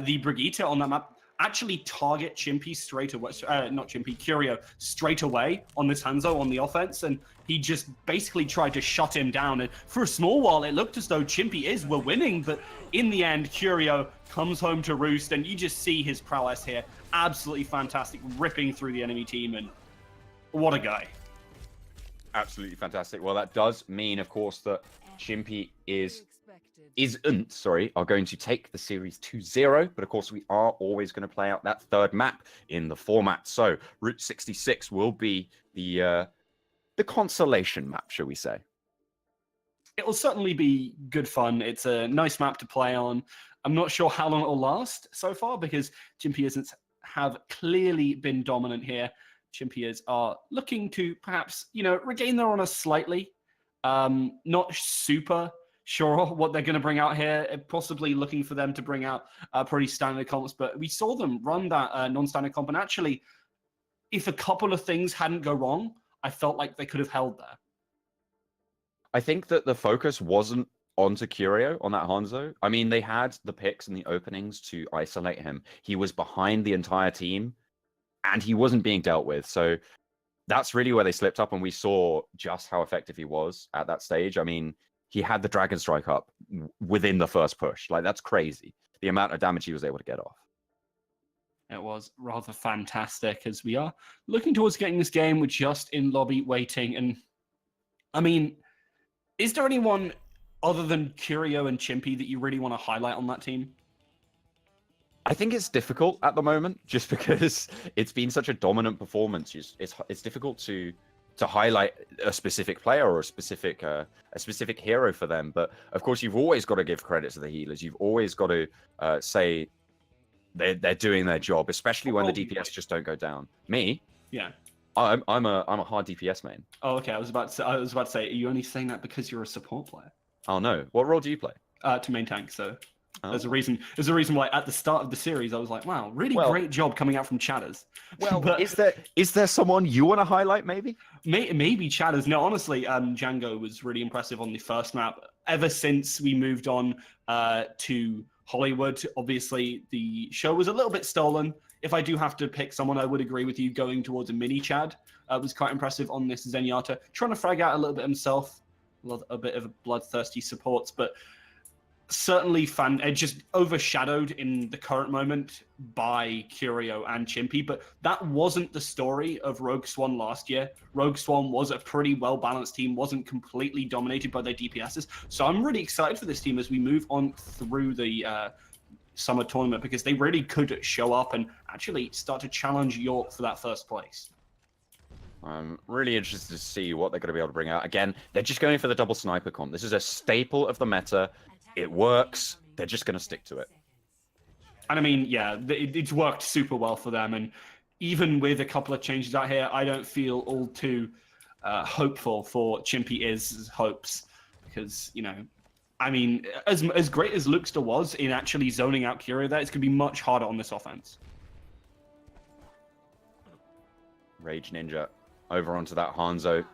the Brigitte on that map actually target Chimpy straight away, not Chimpy, Curio straight away on this Hanzo on the offense, and he just basically tried to shut him down. And for a small while, it looked as though Chimpy were winning, but in the end, Curio comes home to roost, and you just see his prowess here. Absolutely fantastic, ripping through the enemy team, and what a guy. Absolutely fantastic. Well, that does mean, of course, that Chimpy are going to take the series 2-0, but of course we are always going to play out that third map in the format. So Route 66 will be the consolation map, shall we say. It will certainly be good fun. It's a nice map to play on. I'm not sure how long it will last so far, because Chimpiers have clearly been dominant here. Chimpiers are looking to perhaps, regain their honor slightly. Not super sure what they're going to bring out here. Possibly looking for them to bring out pretty standard comps, but we saw them run that non-standard comp, and actually, if a couple of things hadn't go wrong, I felt like they could have held there. I think that the focus wasn't onto Curio on that Hanzo. I mean, they had the picks and the openings to isolate him. He was behind the entire team, and he wasn't being dealt with. So that's really where they slipped up, and we saw just how effective he was at that stage. I mean, he had the Dragon Strike up within the first push. Like, that's crazy, the amount of damage he was able to get off. It was rather fantastic, as we are looking towards getting this game. We're just in lobby waiting. And, I mean, is there anyone other than Curio and Chimpy that you really want to highlight on that team? I think it's difficult at the moment, just because it's been such a dominant performance. It's difficult to highlight a specific player or a specific hero for them. But of course, you've always got to give credit to the healers. You've always got to say they're doing their job, especially when the DPS just don't go down. Me, yeah, I'm a hard DPS main. Oh, okay. I was about to say, are you only saying that because you're a support player? Oh no, what role do you play? To main tank. So Oh. there's a reason. There's a reason why at the start of the series I was like, wow, really great job coming out from Chatters. Well, but is there someone you want to highlight? Maybe Chatters. No, honestly, Django was really impressive on the first map. Ever since we moved on to Hollywood, obviously the show was a little bit stolen. If I do have to pick someone, I would agree with you. Going towards a mini Chad was quite impressive on this Zenyatta. Trying to frag out a little bit himself, a bit of a bloodthirsty supports, but certainly just overshadowed in the current moment by Curio and Chimpy. But that wasn't the story of Rogue Swan last year. Rogue Swan was a pretty well-balanced team, wasn't completely dominated by their DPSs. So I'm really excited for this team as we move on through the summer tournament, because they really could show up and actually start to challenge York for that first place. I'm really interested to see what they're going to be able to bring out. Again, they're just going for the double sniper comp. This is a staple of the meta. It works. They're just going to stick to it. And I mean, yeah, it's worked super well for them. And even with a couple of changes out here, I don't feel all too hopeful for Chimpy Iz's hopes. Because, you know, I mean, as great as Luxter was in actually zoning out Curio there, it's going to be much harder on this offense. Rage Ninja over onto that Hanzo.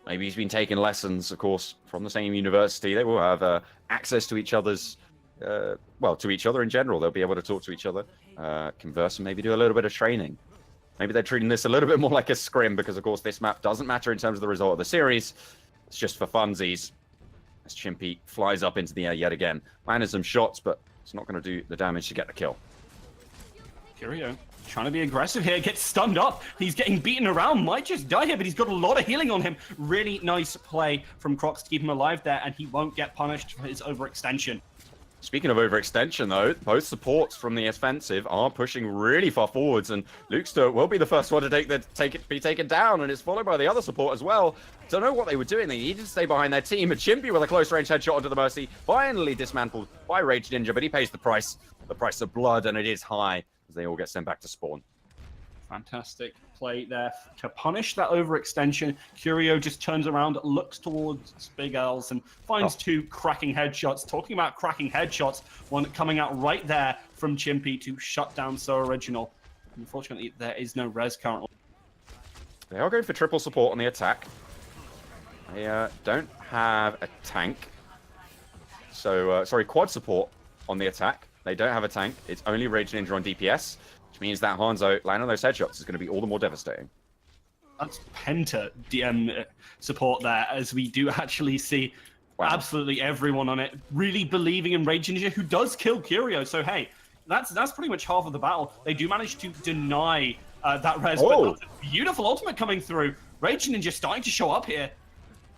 Maybe he's been taking lessons, of course, from the same university. They will have access to each other's, well, to each other in general. They'll be able to talk to each other, converse, and maybe do a little bit of training. Maybe they're treating this a little bit more like a scrim, because, of course, this map doesn't matter in terms of the result of the series. It's just for funsies. As Chimpy flies up into the air yet again. Landed some shots, but it's not going to do the damage to get the kill. Curio trying to be aggressive here, gets stunned up. He's getting beaten around, might just die here, but he's got a lot of healing on him. Really nice play from Crocs to keep him alive there, and he won't get punished for his overextension. Speaking of overextension, though, both supports from the offensive are pushing really far forwards, and Luxter will be the first one to be taken down, and it's followed by the other support as well. Don't know what they were doing. They needed to stay behind their team. And Chimpy with a close-range headshot onto the Mercy, finally dismantled by Rage Ninja, but he pays the price of blood, and it is high as they all get sent back to spawn. Fantastic play there to punish that overextension. Curio just turns around, looks towards Big L's, and finds two cracking headshots. Talking about cracking headshots, one coming out right there from Chimpy to shut down So Original. Unfortunately, there is no res currently. They are going for triple support on the attack. They don't have a tank. So, sorry, quad support on the attack. They don't have a tank. It's only Rage Ninja on DPS, which means that Hanzo landing those headshots is going to be all the more devastating. That's Penta DM support there, as we do actually see absolutely everyone on it really believing in Rage Ninja, who does kill Curio. So, hey, that's pretty much half of the battle. They do manage to deny that res, but that's a beautiful ultimate coming through. Rage Ninja starting to show up here.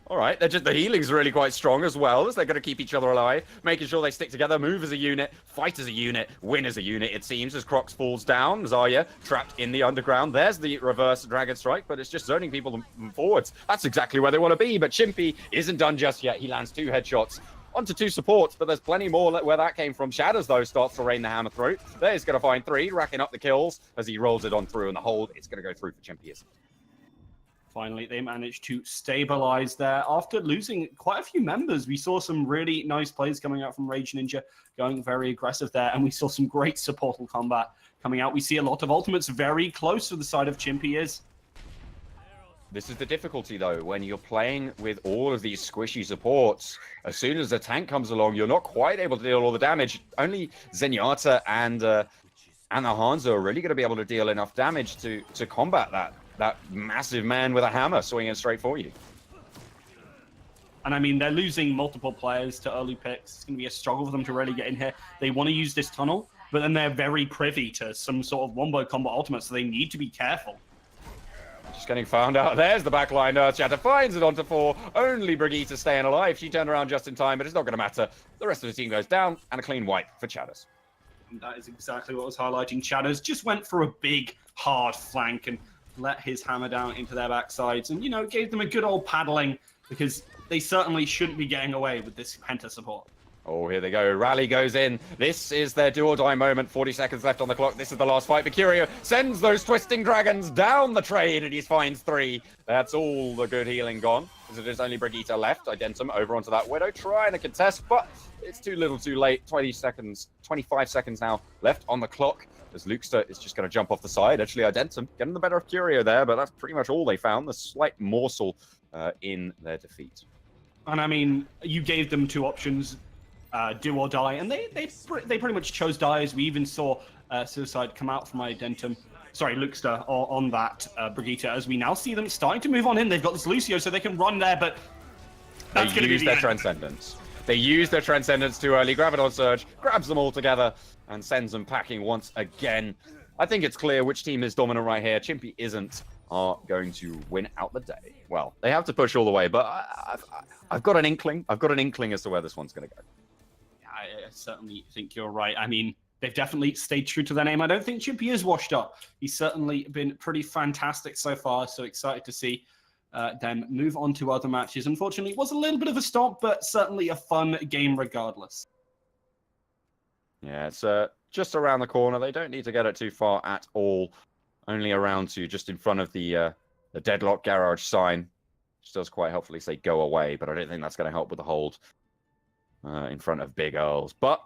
All right, the healing's really quite strong as well, as they're going to keep each other alive, making sure they stick together, move as a unit, fight as a unit, win as a unit, it seems, as Crocs falls down. Zarya trapped in the underground. There's the reverse Dragon Strike, but it's just zoning people forwards. That's exactly where they want to be, but Chimpy isn't done just yet. He lands 2 headshots onto 2 supports, but there's plenty more where that came from. Shatters, though, starts to rain the hammer through. There's going to find 3, racking up the kills as he rolls it on through, and the hold, it's going to go through for Chimpy. Finally, they managed to stabilize there after losing quite a few members. We saw some really nice plays coming out from Rage Ninja, going very aggressive there, and we saw some great supportal combat coming out. We see a lot of ultimates very close to the side of Chimpy Iz. This is the difficulty, though, when you're playing with all of these squishy supports. As soon as the tank comes along, you're not quite able to deal all the damage. Only Zenyatta and the Hanzo are really going to be able to deal enough damage to combat that massive man with a hammer swinging straight for you. And I mean, they're losing multiple players to early picks. It's going to be a struggle for them to really get in here. They want to use this tunnel, but then they're very privy to some sort of wombo combo ultimate, so they need to be careful. Just getting found out. There's the backline. Chatter finds it onto 4. Only Brigitte staying alive. She turned around just in time, but it's not going to matter. The rest of the team goes down, and a clean wipe for Chatters. And that is exactly what I was highlighting. Chatters just went for a big, hard flank and let his hammer down into their backsides, and, you know, gave them a good old paddling, because they certainly shouldn't be getting away with this Penta support. Oh, here they go. Rally goes in. This is their do or die moment. 40 seconds left on the clock. This is the last fight. Mercurio sends those twisting dragons down the train, and he finds 3. That's all the good healing gone, because it is only Brigitte left. Identium over onto that Widow, trying to contest, but it's too little too late. 25 seconds now left on the clock, as Luxter is just going to jump off the side. Actually, Identium getting the better of Curio there, but that's pretty much all they found. The slight morsel in their defeat. And I mean, you gave them 2 options. Do or die, and they pretty much chose die, as we even saw Suicide come out from Luxter on that Brigitte, as we now see them starting to move on in. They've got this Lucio, so they can run there, but that's going to be their Transcendence. They use their Transcendence too early. Graviton Surge grabs them all together and sends them packing once again. I think it's clear which team is dominant right here. Chimpy isn't are going to win out the day. Well, they have to push all the way, but I've got an inkling. I've got an inkling as to where this one's going to go. I certainly think you're right. I mean, they've definitely stayed true to their name. I don't think Chimpy is washed up. He's certainly been pretty fantastic so far, so excited to see them move on to other matches. Unfortunately, it was a little bit of a stop, but certainly a fun game regardless. Yeah, it's just around the corner. They don't need to get it too far at all. Only around to just in front of the Deadlock Garage sign, which does quite helpfully say go away, but I don't think that's going to help with the hold in front of Big Earls. But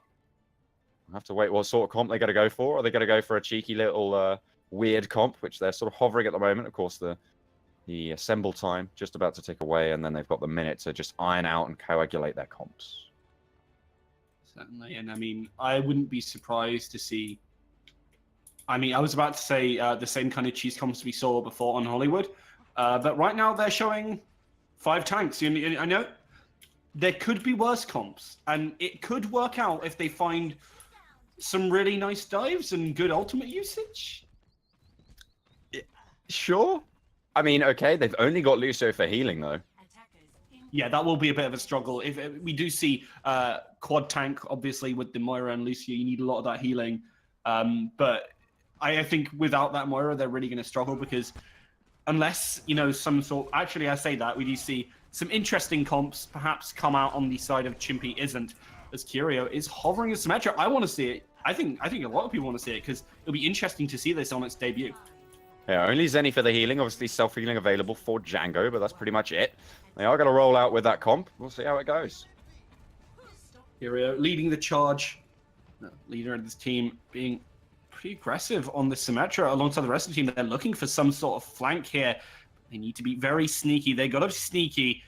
I have to wait what sort of comp they're going to go for. Are they going to go for a cheeky little weird comp, which they're sort of hovering at the moment? Of course, the assemble time just about to tick away, and then they've got the minute to just iron out and coagulate their comps. Certainly, and I mean, I wouldn't be surprised to see... I mean, I was about to say the same kind of cheese comps we saw before on Hollywood, but right now they're showing 5 tanks. I know there could be worse comps, and it could work out if they find some really nice dives and good ultimate usage. Sure. I mean, okay, they've only got Lucio for healing, though. Yeah, that will be a bit of a struggle. If we do see quad tank, obviously, with the Moira and Lucio, you need a lot of that healing. But I think without that Moira, they're really going to struggle, because unless, some sort... Actually, I say that. We do see some interesting comps perhaps come out on the side of Chimpy isn't, as Curio is hovering as Symmetra. I want to see it. I think a lot of people want to see it, because it'll be interesting to see this on its debut. Yeah, only Zenny for the healing. Obviously, self-healing available for Django, but that's pretty much it. They are going to roll out with that comp. We'll see how it goes. Curio leading the charge. Leader of this team being pretty aggressive on the Symmetra alongside the rest of the team. They're looking for some sort of flank here. They need to be very sneaky. They got to be sneaky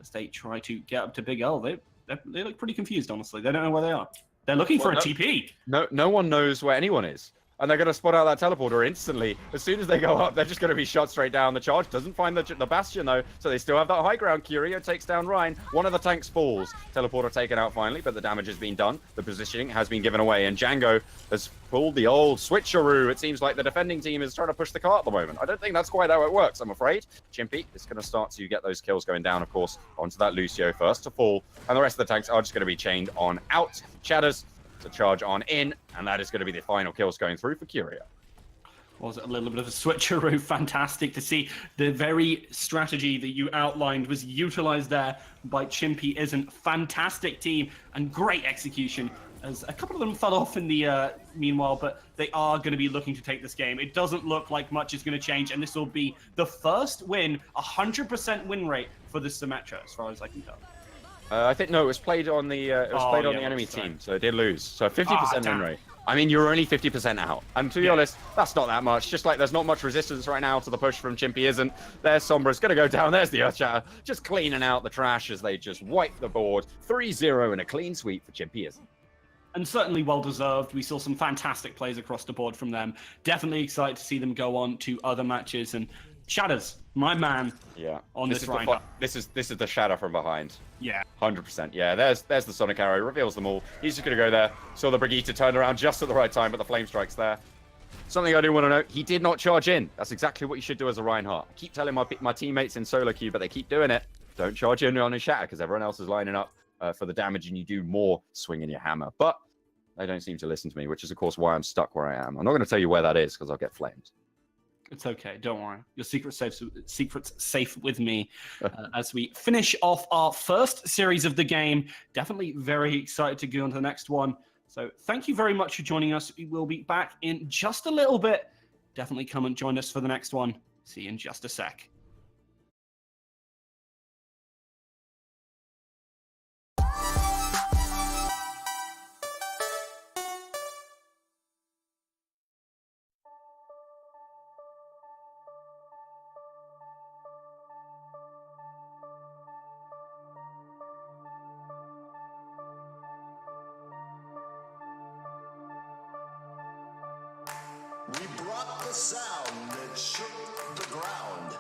as they try to get up to Big L. They look pretty confused, honestly. They don't know where they are. They're looking for a TP. No one knows where anyone is. And they're going to spot out that teleporter instantly. As soon as they go up, they're just going to be shot straight down. The charge doesn't find the Bastion, though, so they still have that high ground. Curio takes down Ryan. One of the tanks falls. Teleporter taken out finally, but the damage has been done. The positioning has been given away, and Django has pulled the old switcheroo. It seems like the defending team is trying to push the cart at the moment. I don't think that's quite how it works, I'm afraid. Chimpy is going to start to get those kills going down, of course, onto that Lucio first to fall, and the rest of the tanks are just going to be chained on out. Shatters to charge on in, and that is going to be the final kills going through for Curio. Was it a little bit of a switcheroo? Fantastic to see the very strategy that you outlined was utilized there by Chimpy isn't. Fantastic team and great execution, as a couple of them fell off in the meanwhile, but they are going to be looking to take this game. It doesn't look like much is going to change, and this will be the first win, 100% win rate for the Symmetra, as far as I can tell. I think no, it was played on the the enemy team, so it did lose. So 50% win rate. I mean, you're only 50% out, and to be honest, that's not that much. Just like there's not much resistance right now to the push from Chimpy isn't. There's Sombra's going to go down. There's the Earth Shatter, just cleaning out the trash as they just wipe the board. 3-0 and a clean sweep for Chimpy isn't. And certainly well deserved. We saw some fantastic plays across the board from them. Definitely excited to see them go on to other matches. And Shatters, my man. Yeah. On this Reinhardt. This is the Shatter from behind. Yeah. 100%. Yeah. There's the Sonic Arrow, reveals them all. He's just gonna go there. Saw the Brigitte turn around just at the right time, but the Flame Strike's there. Something I do want to note: he did not charge in. That's exactly what you should do as a Reinhardt. I keep telling my teammates in solo queue, but they keep doing it. Don't charge in on his Shatter because everyone else is lining up for the damage, and you do more swinging your hammer. But they don't seem to listen to me, which is of course why I'm stuck where I am. I'm not going to tell you where that is because I'll get flamed. It's okay. Don't worry. Your secret's safe with me. As we finish off our first series of the game, definitely very excited to go on to the next one. So thank you very much for joining us. We will be back in just a little bit. Definitely come and join us for the next one. See you in just a sec. We brought the sound that shook the ground.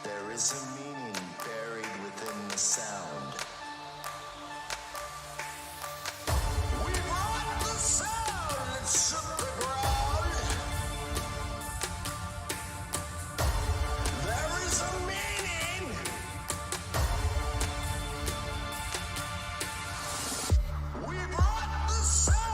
There is a meaning buried within the sound. We brought the sound that shook the ground. There is a meaning. We brought the sound.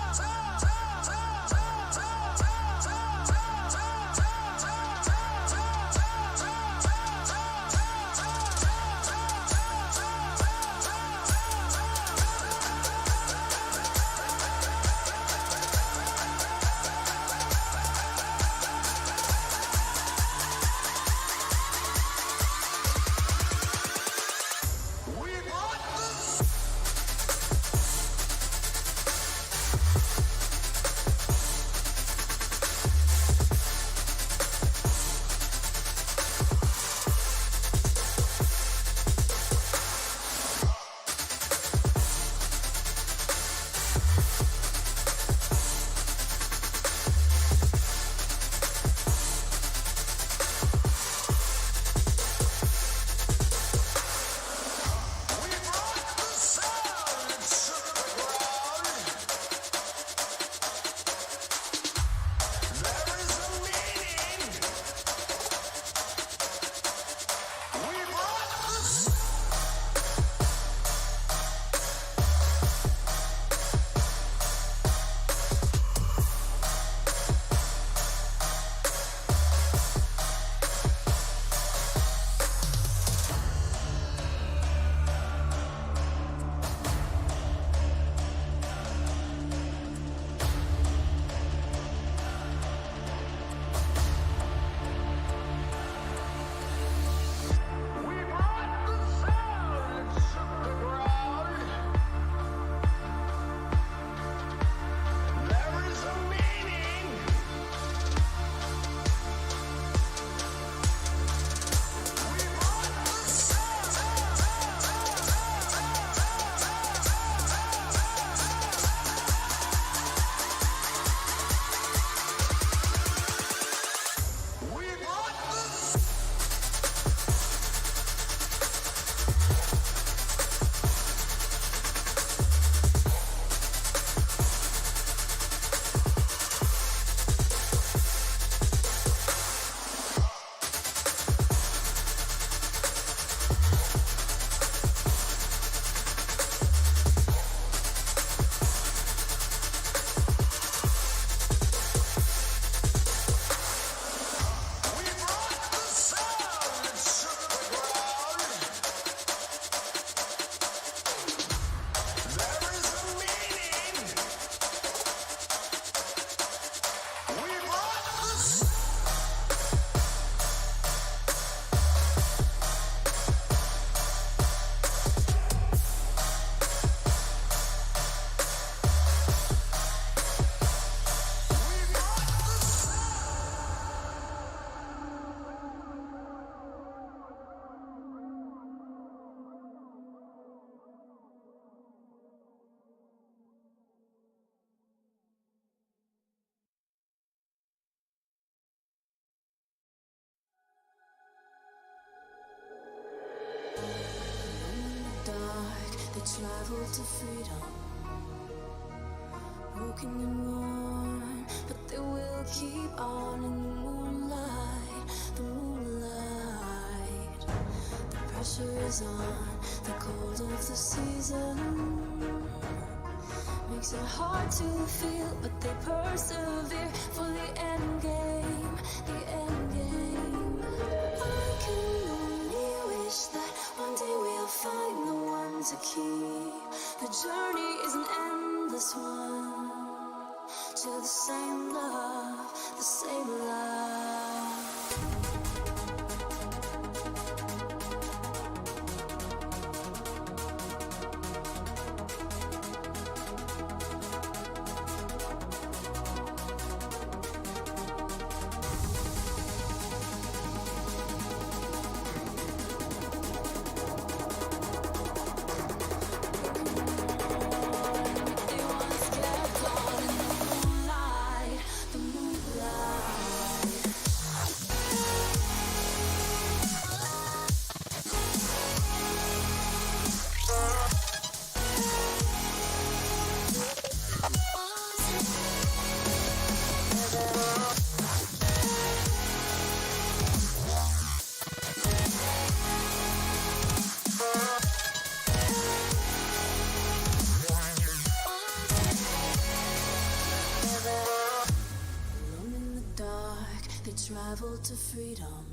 Travel to freedom, broken and worn, but they will keep on in the moonlight, the moonlight. The pressure is on, the cold of the season makes breaks are hard to feel, but they persevere for the end game, the end game. I can only wish that one day we'll find the one to keep. The journey is an endless one, to the same love, the same love. They once kept on in the moonlight, the moonlight. Alone in the dark, they travel to freedom.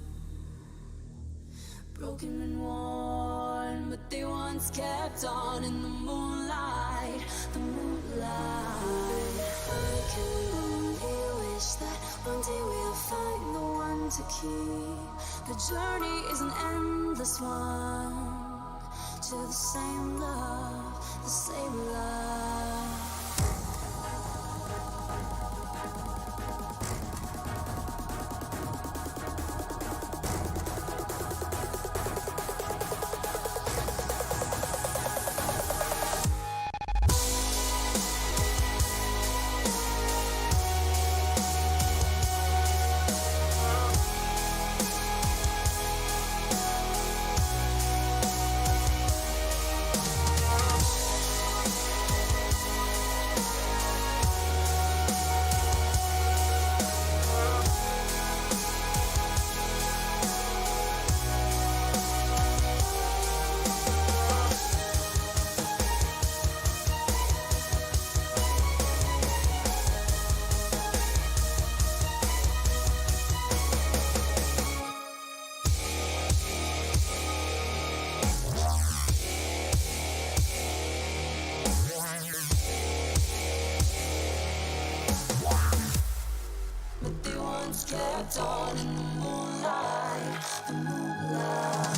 Broken and worn, but they once kept on in the moonlight, the moonlight. I can only wish that one day we'll find the one to keep. The journey is an endless one, to the same love, the same love. But they once kept on in the moonlight, the moonlight.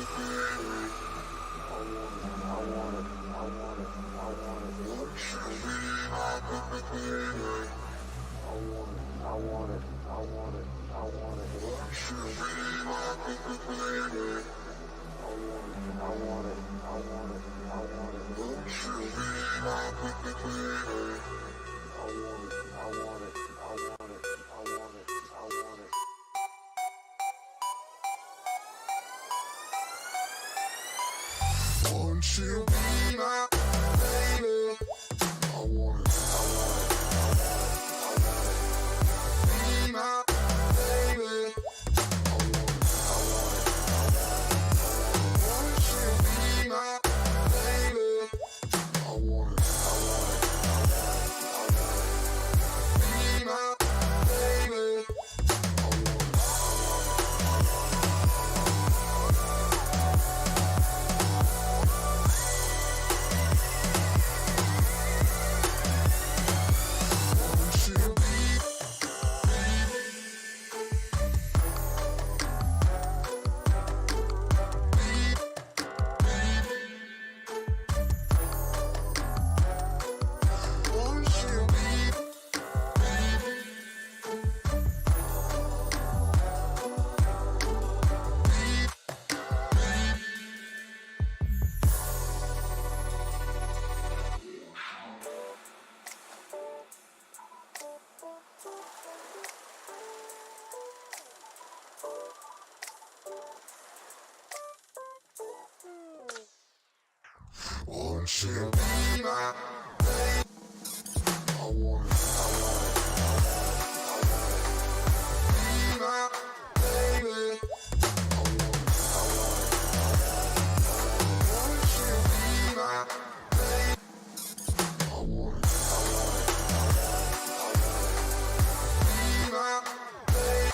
Won't you be my baby? I want it, I want it, I want it, I want it. Be my baby. I want it, I want it, I want it. Won't you be my baby? I want it, I want it, I want it. Be my baby. I want it, I want it. Won't you be my baby? I want it, I want it, I want it. Be my baby. I want it, I want it, I want it. Won't you be my baby? I want it, I want it, I want it. Be my baby.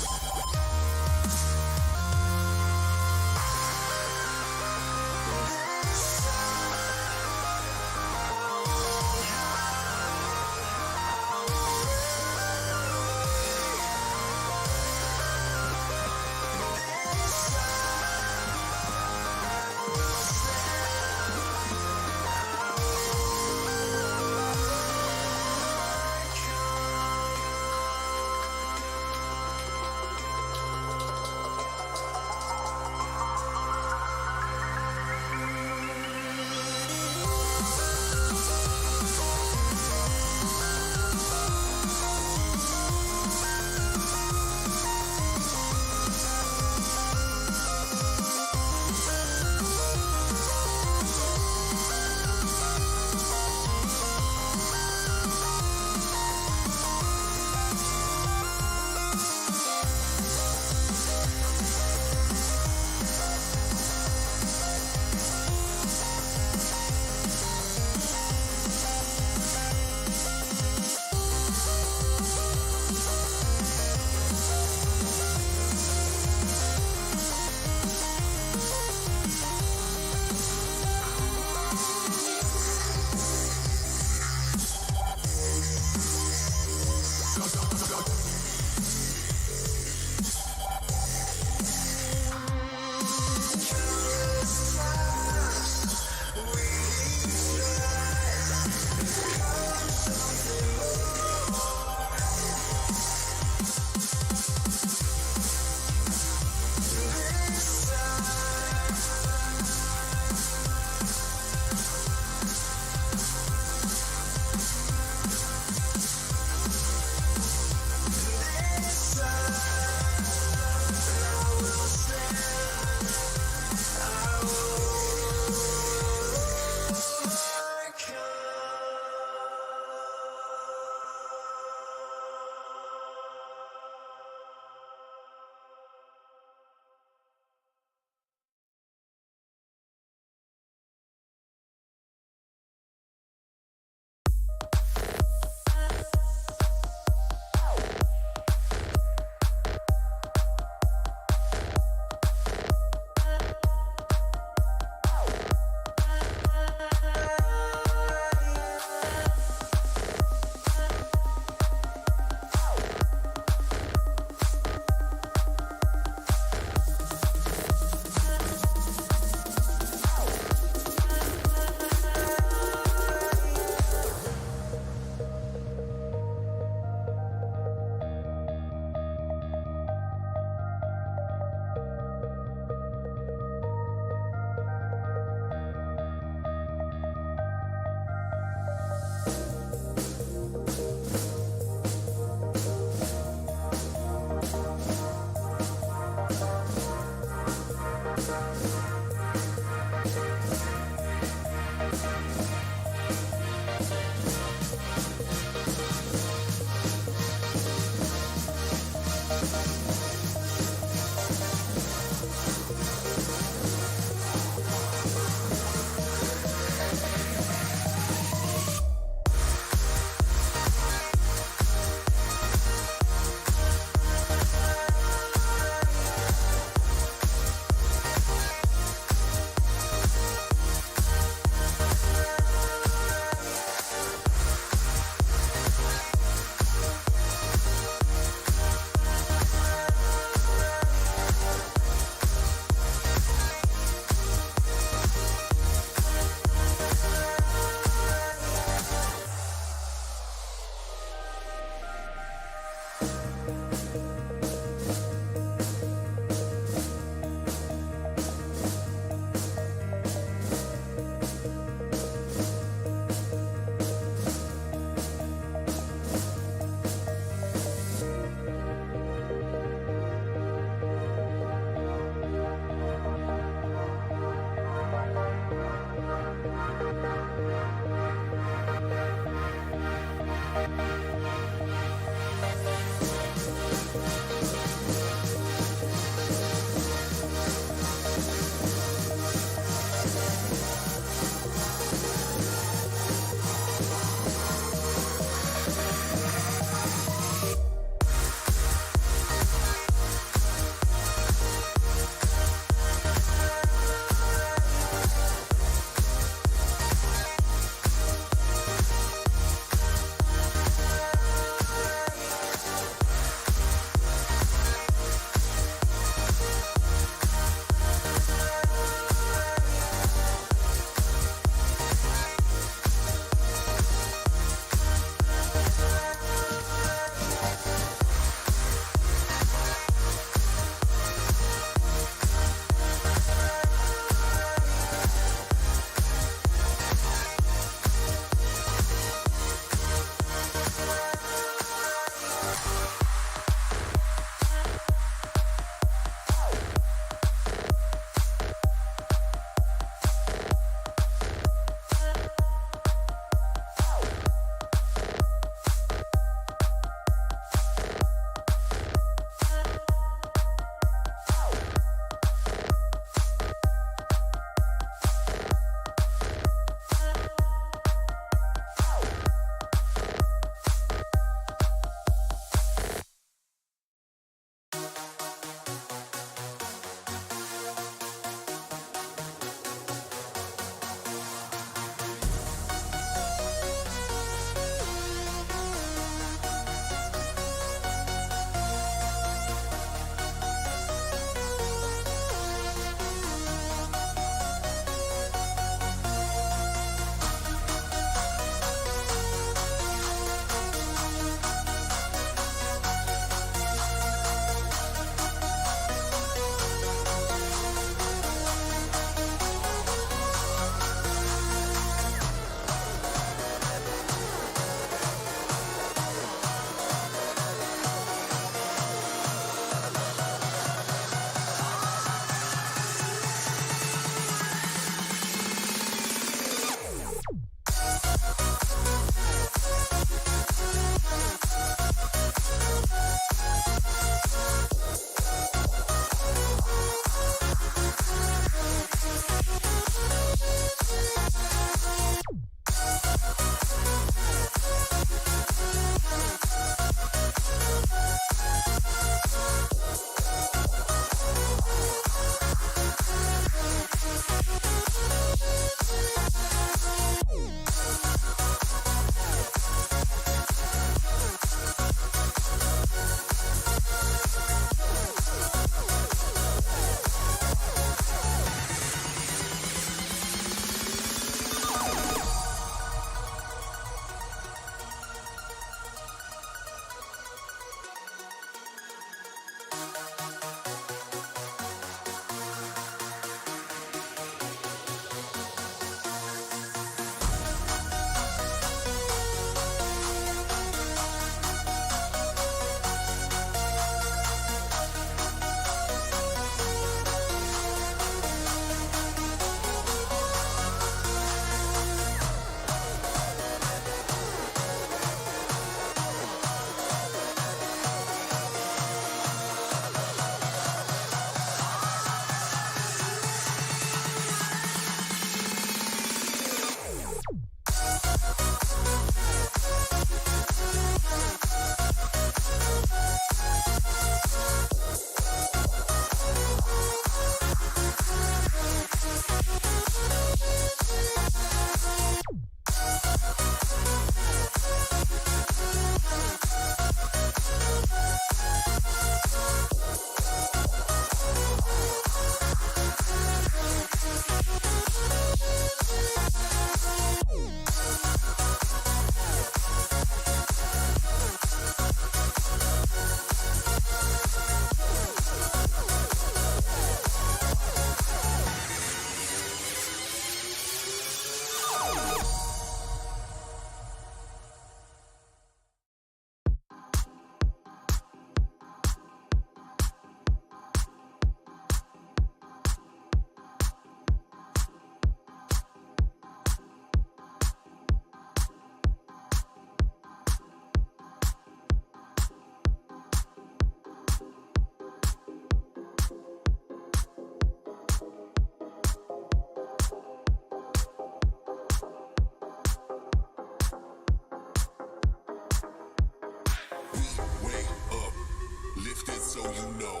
so you know.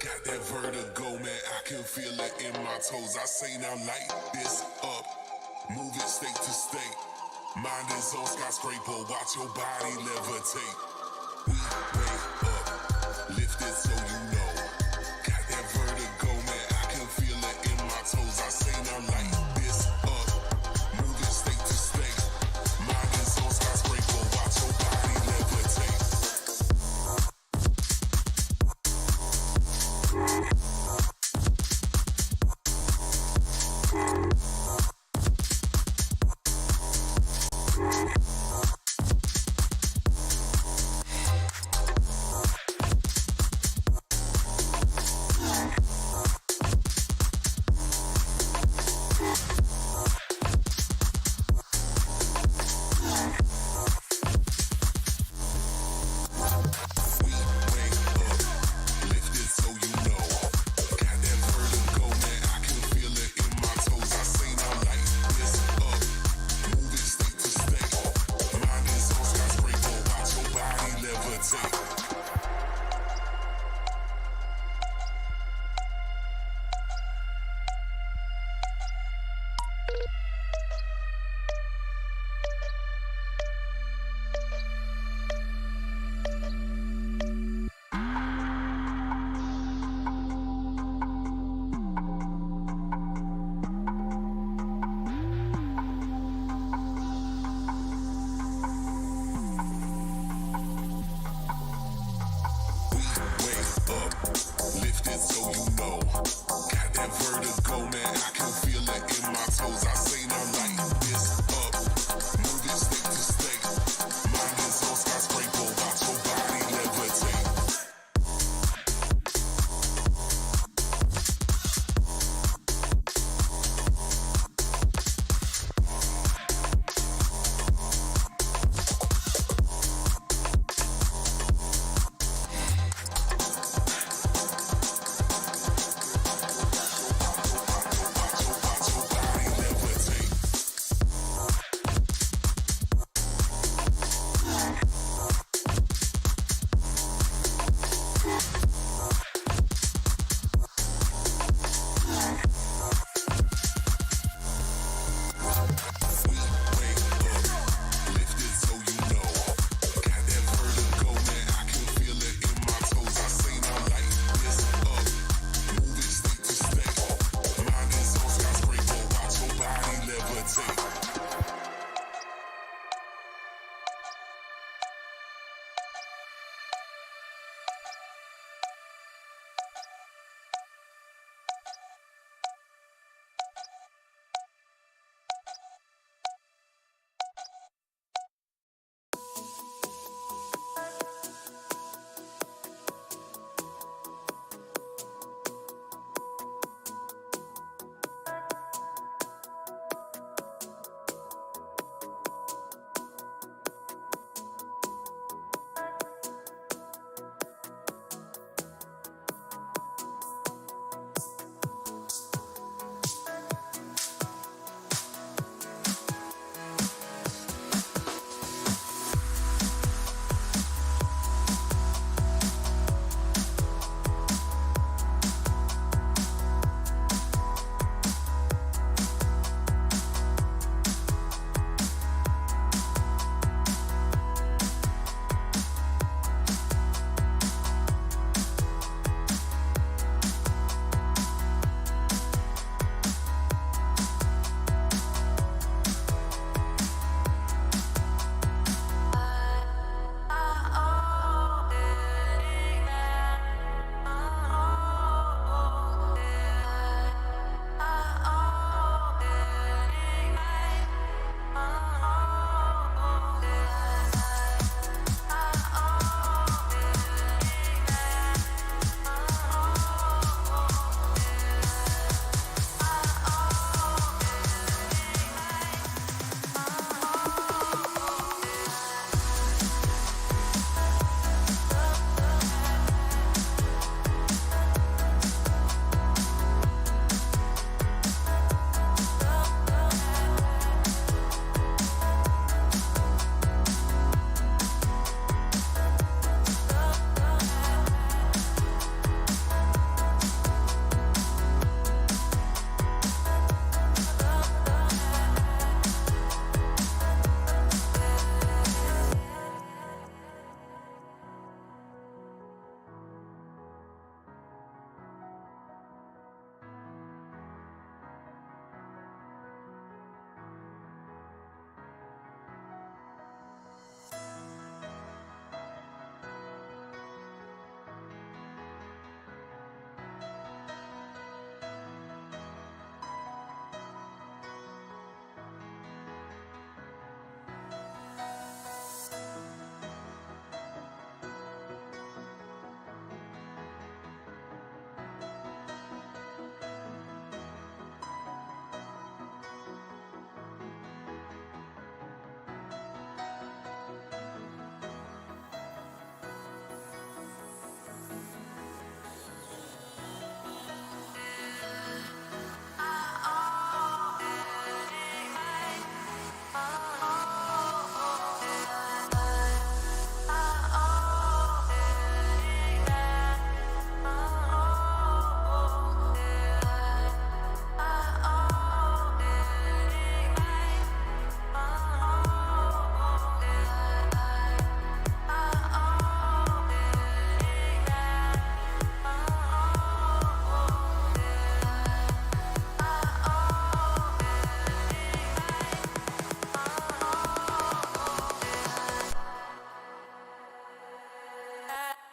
Got that vertigo, man, I can feel it in my toes. I say now light this up, move it state to state. Mind is on skyscraper, watch your body levitate. We way up, lift it so you know. Got that vertigo, man, I can feel it in my toes. I say now light this up, move it state to state. Mind is on skyscraper, watch your body levitate.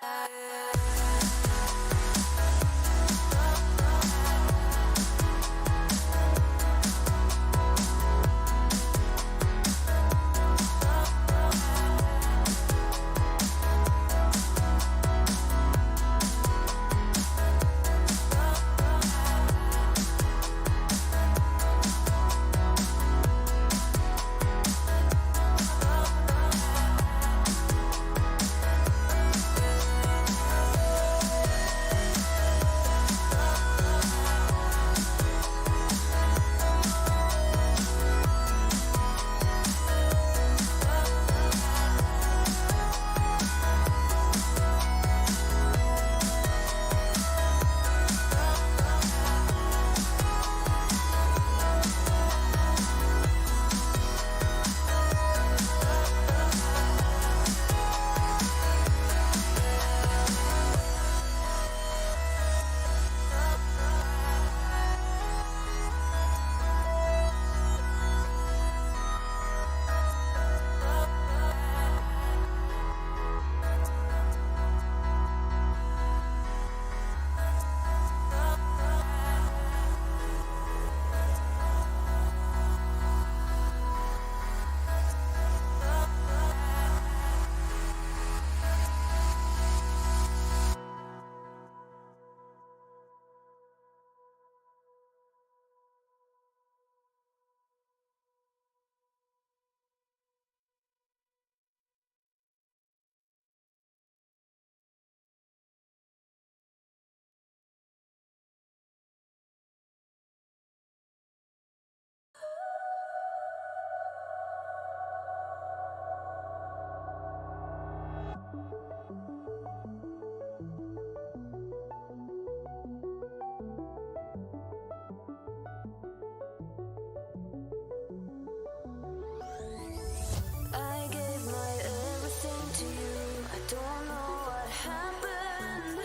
I gave my everything to you. I don't know what happened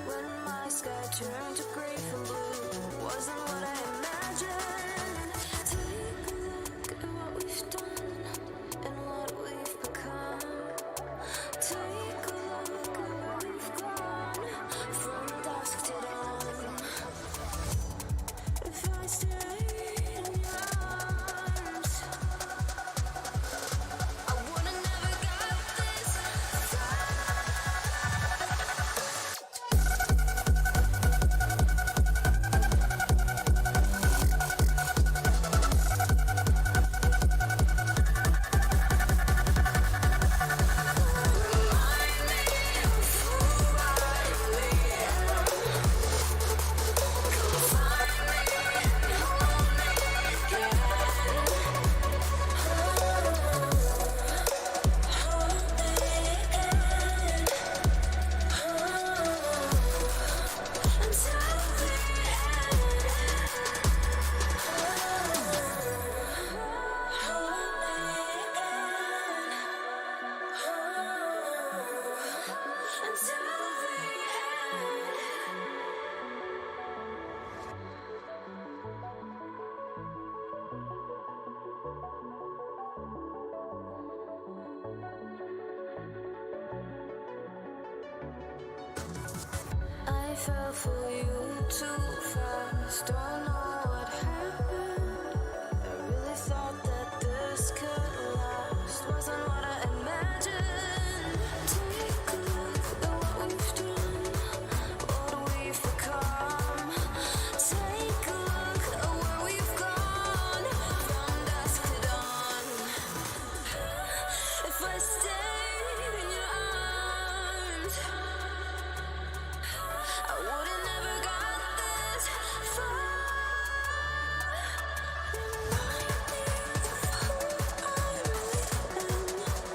when my sky turned to gray from blue. Wasn't what I imagined. Take a look at what we've done and what we've become. Take a look at where we've gone from dusk to dawn. If I stayed in your arms, I would've never got this far. I fell for you too fast. Don't know what happened. I really thought that this could last. Wasn't what I imagined. Take a look at what we've done, what we've become. Take a look at where we've gone from dusk to dawn. If I stayed in your arms, I would've never got this far. Remind me of who I really am.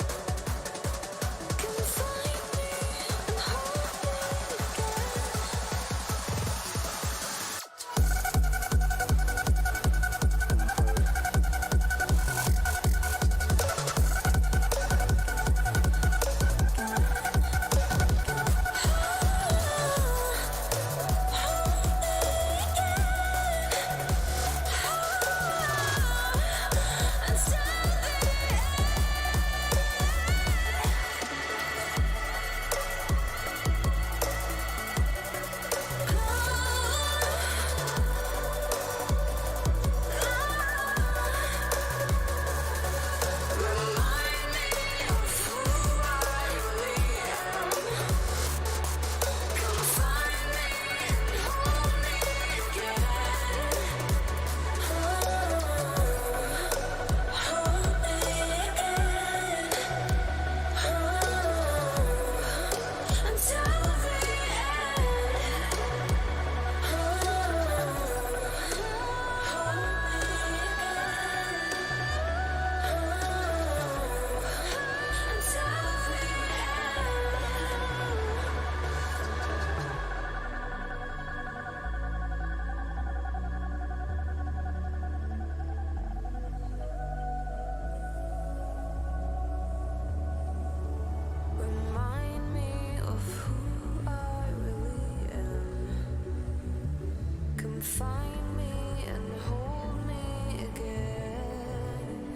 find me and hold me again.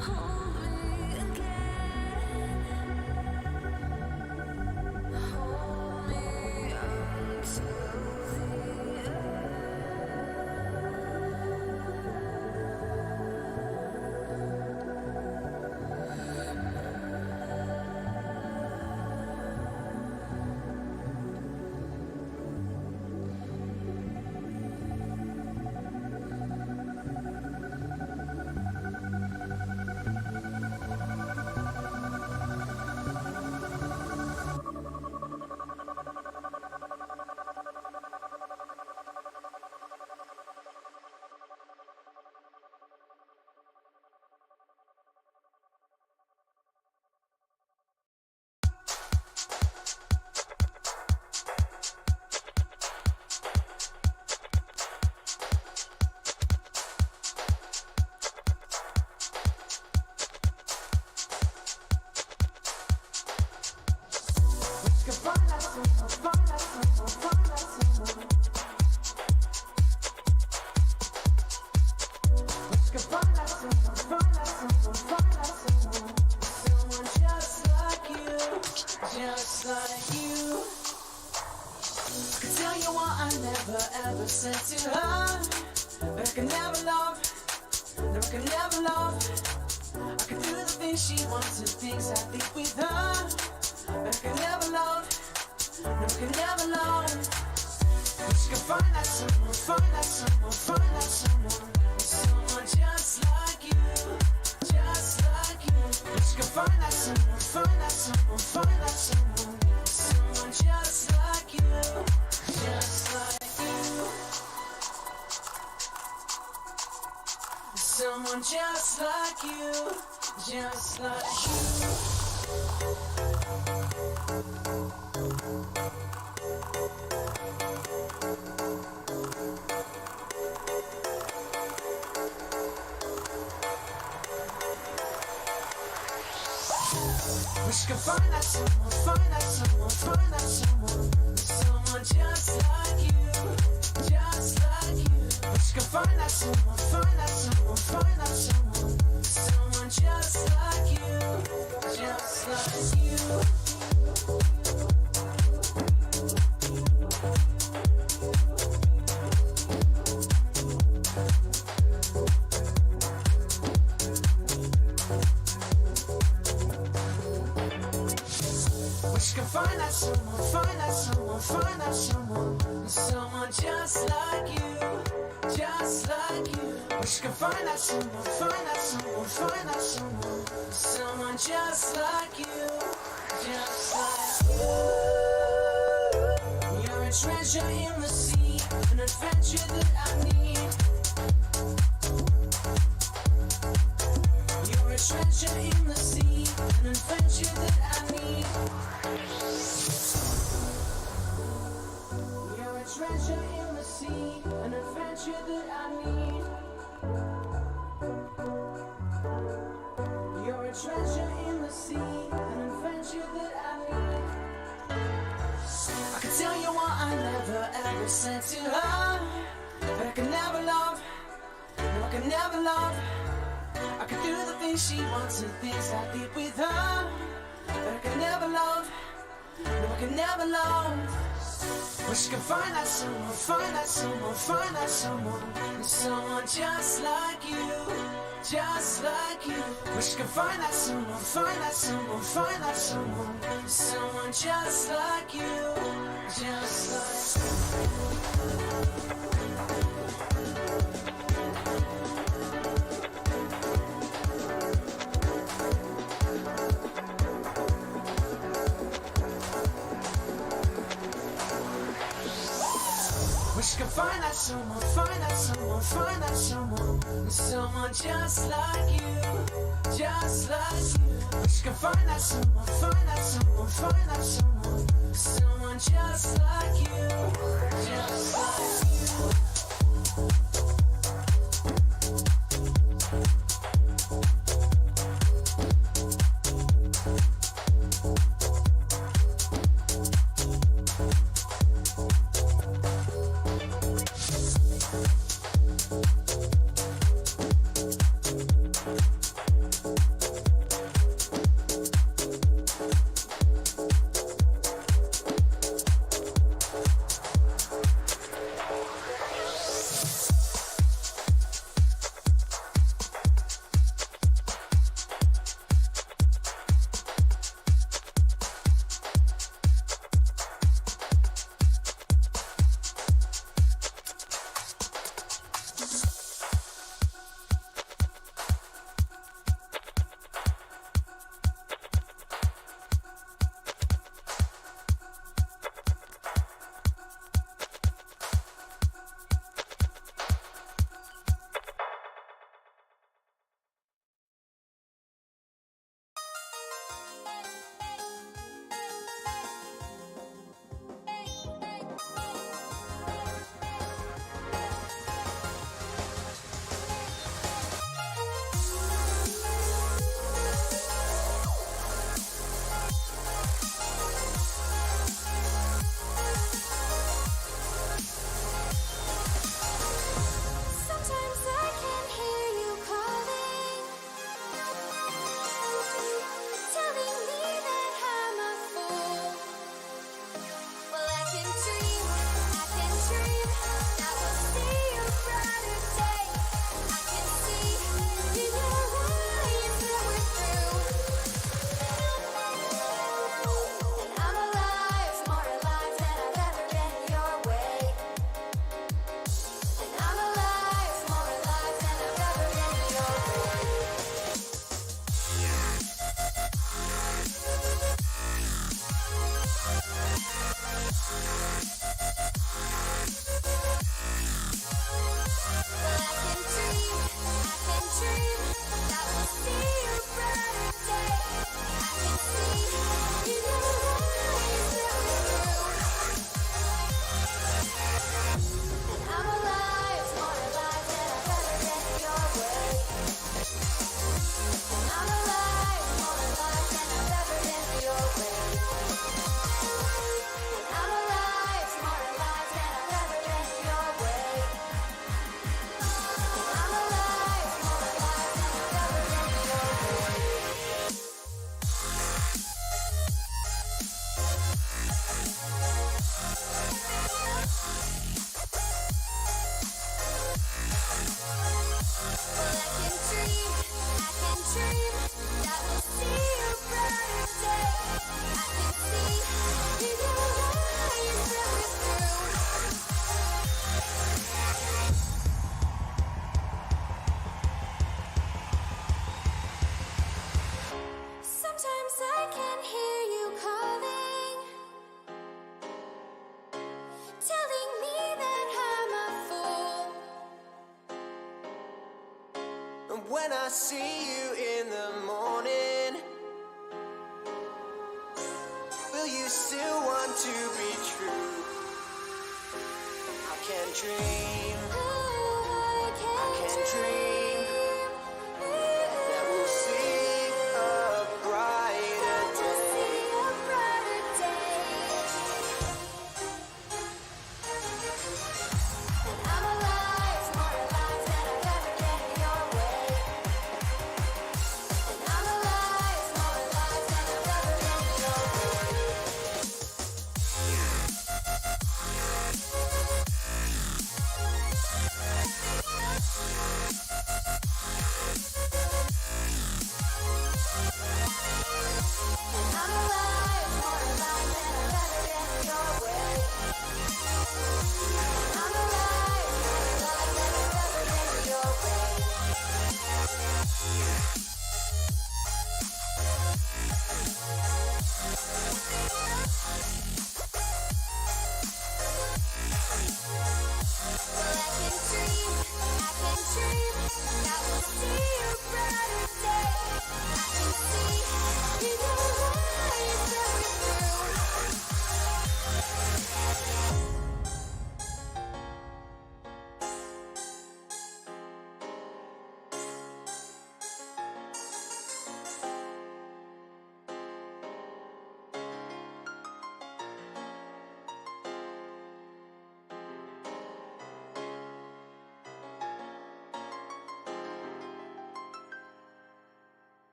Hold me again. Hold me until the just like you. I can tell you what I never ever said to her. But I can never love, no, I can never love. I can do the things she wants and things I think with her. But I can never love, no, I can never love. But she can find that someone, find that someone, find that someone. Someone just like you, just like you. But she can find that someone, find that someone, find that someone. Someone just like you, just like you. Someone just like you, just like you. Wish you could find that someone, find that someone, find that someone. Someone just like you, just like you. Wish you could find that someone, find that someone, find that someone. Someone just like you, just like you. Find that someone, find that someone, find that someone. Someone just like you, just like you. Wish you could find that someone, find that someone, find that someone. Someone just like you, just like you. You're a treasure in the sea, an adventure that I need. You're a treasure in the sea, an adventure that I need. You're a treasure in the sea, an adventure that I need. You're a treasure in the sea, an adventure that I need. I can tell you what I never ever said to her, but I can never love, no, I can never love. I can do the things she wants and things I did with her, but I can never love, no, I can never love. Wish you could find that someone, find that someone, find that someone. Someone just like you, just like you. Wish you could find that someone, find that someone, find that someone. Someone just like you, just like you. Wish you could find that someone, find that someone, find that someone. Someone just like you, just like you. Wish you could find that someone, find that someone, find that someone. Someone just like you, just like you. I'm alive, more alive than I've ever been your way. I'm alive, more alive than I've ever been your way. Well, I can dream that we'll see a brighter day. I can see in your eyes that we're through. Sometimes I can hear you calling, telling me that I'm a fool. When I see you in the morning, will you still want to be true? I can dream, I can dream that we'll see a brighter day. And I'm alive, more alive than I've ever been your way. And I'm alive, more alive than I've ever been your way. And I'm alive, more alive than I've ever been your way. I'm alive, more alive than I've ever been your way. Well, I can dream that we'll see a brighter day. I can see in your eyes that we're through.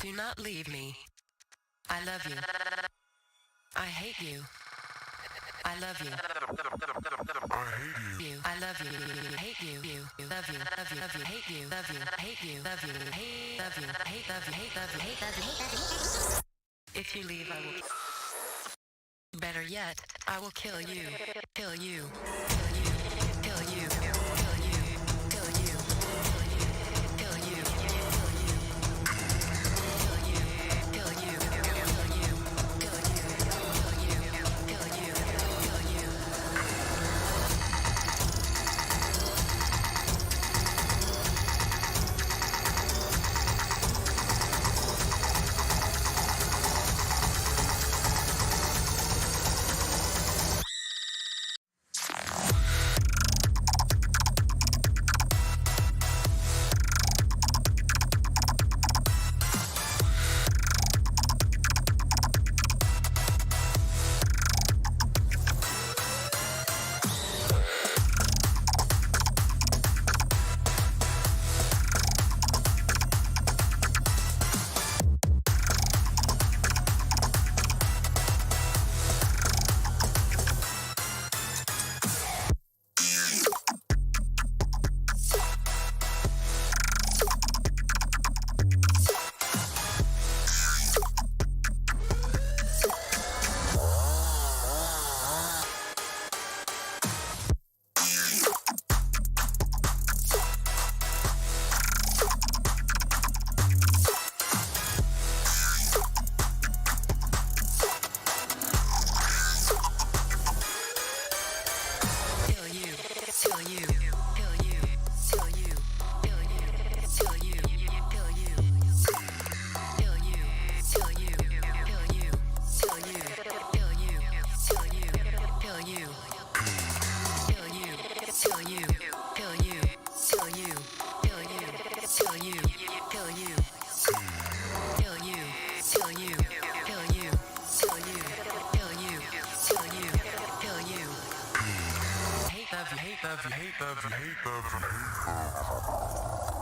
Do not leave me. I love you. I hate you. I love you. I love you. Hate you. Love you. Love you. Love you. Hate you. Love you. Hate you. Love you. Hate. Love you. Hate. Love you. Hate. Love you. Hate. Love you. Hate. Love you. If you leave, I will. Better yet, I will kill you. Kill you. Kill you. Kill you. Kill you. Kill you. Kill you. Kill you. love you, hate love you, hate love you, hate love you.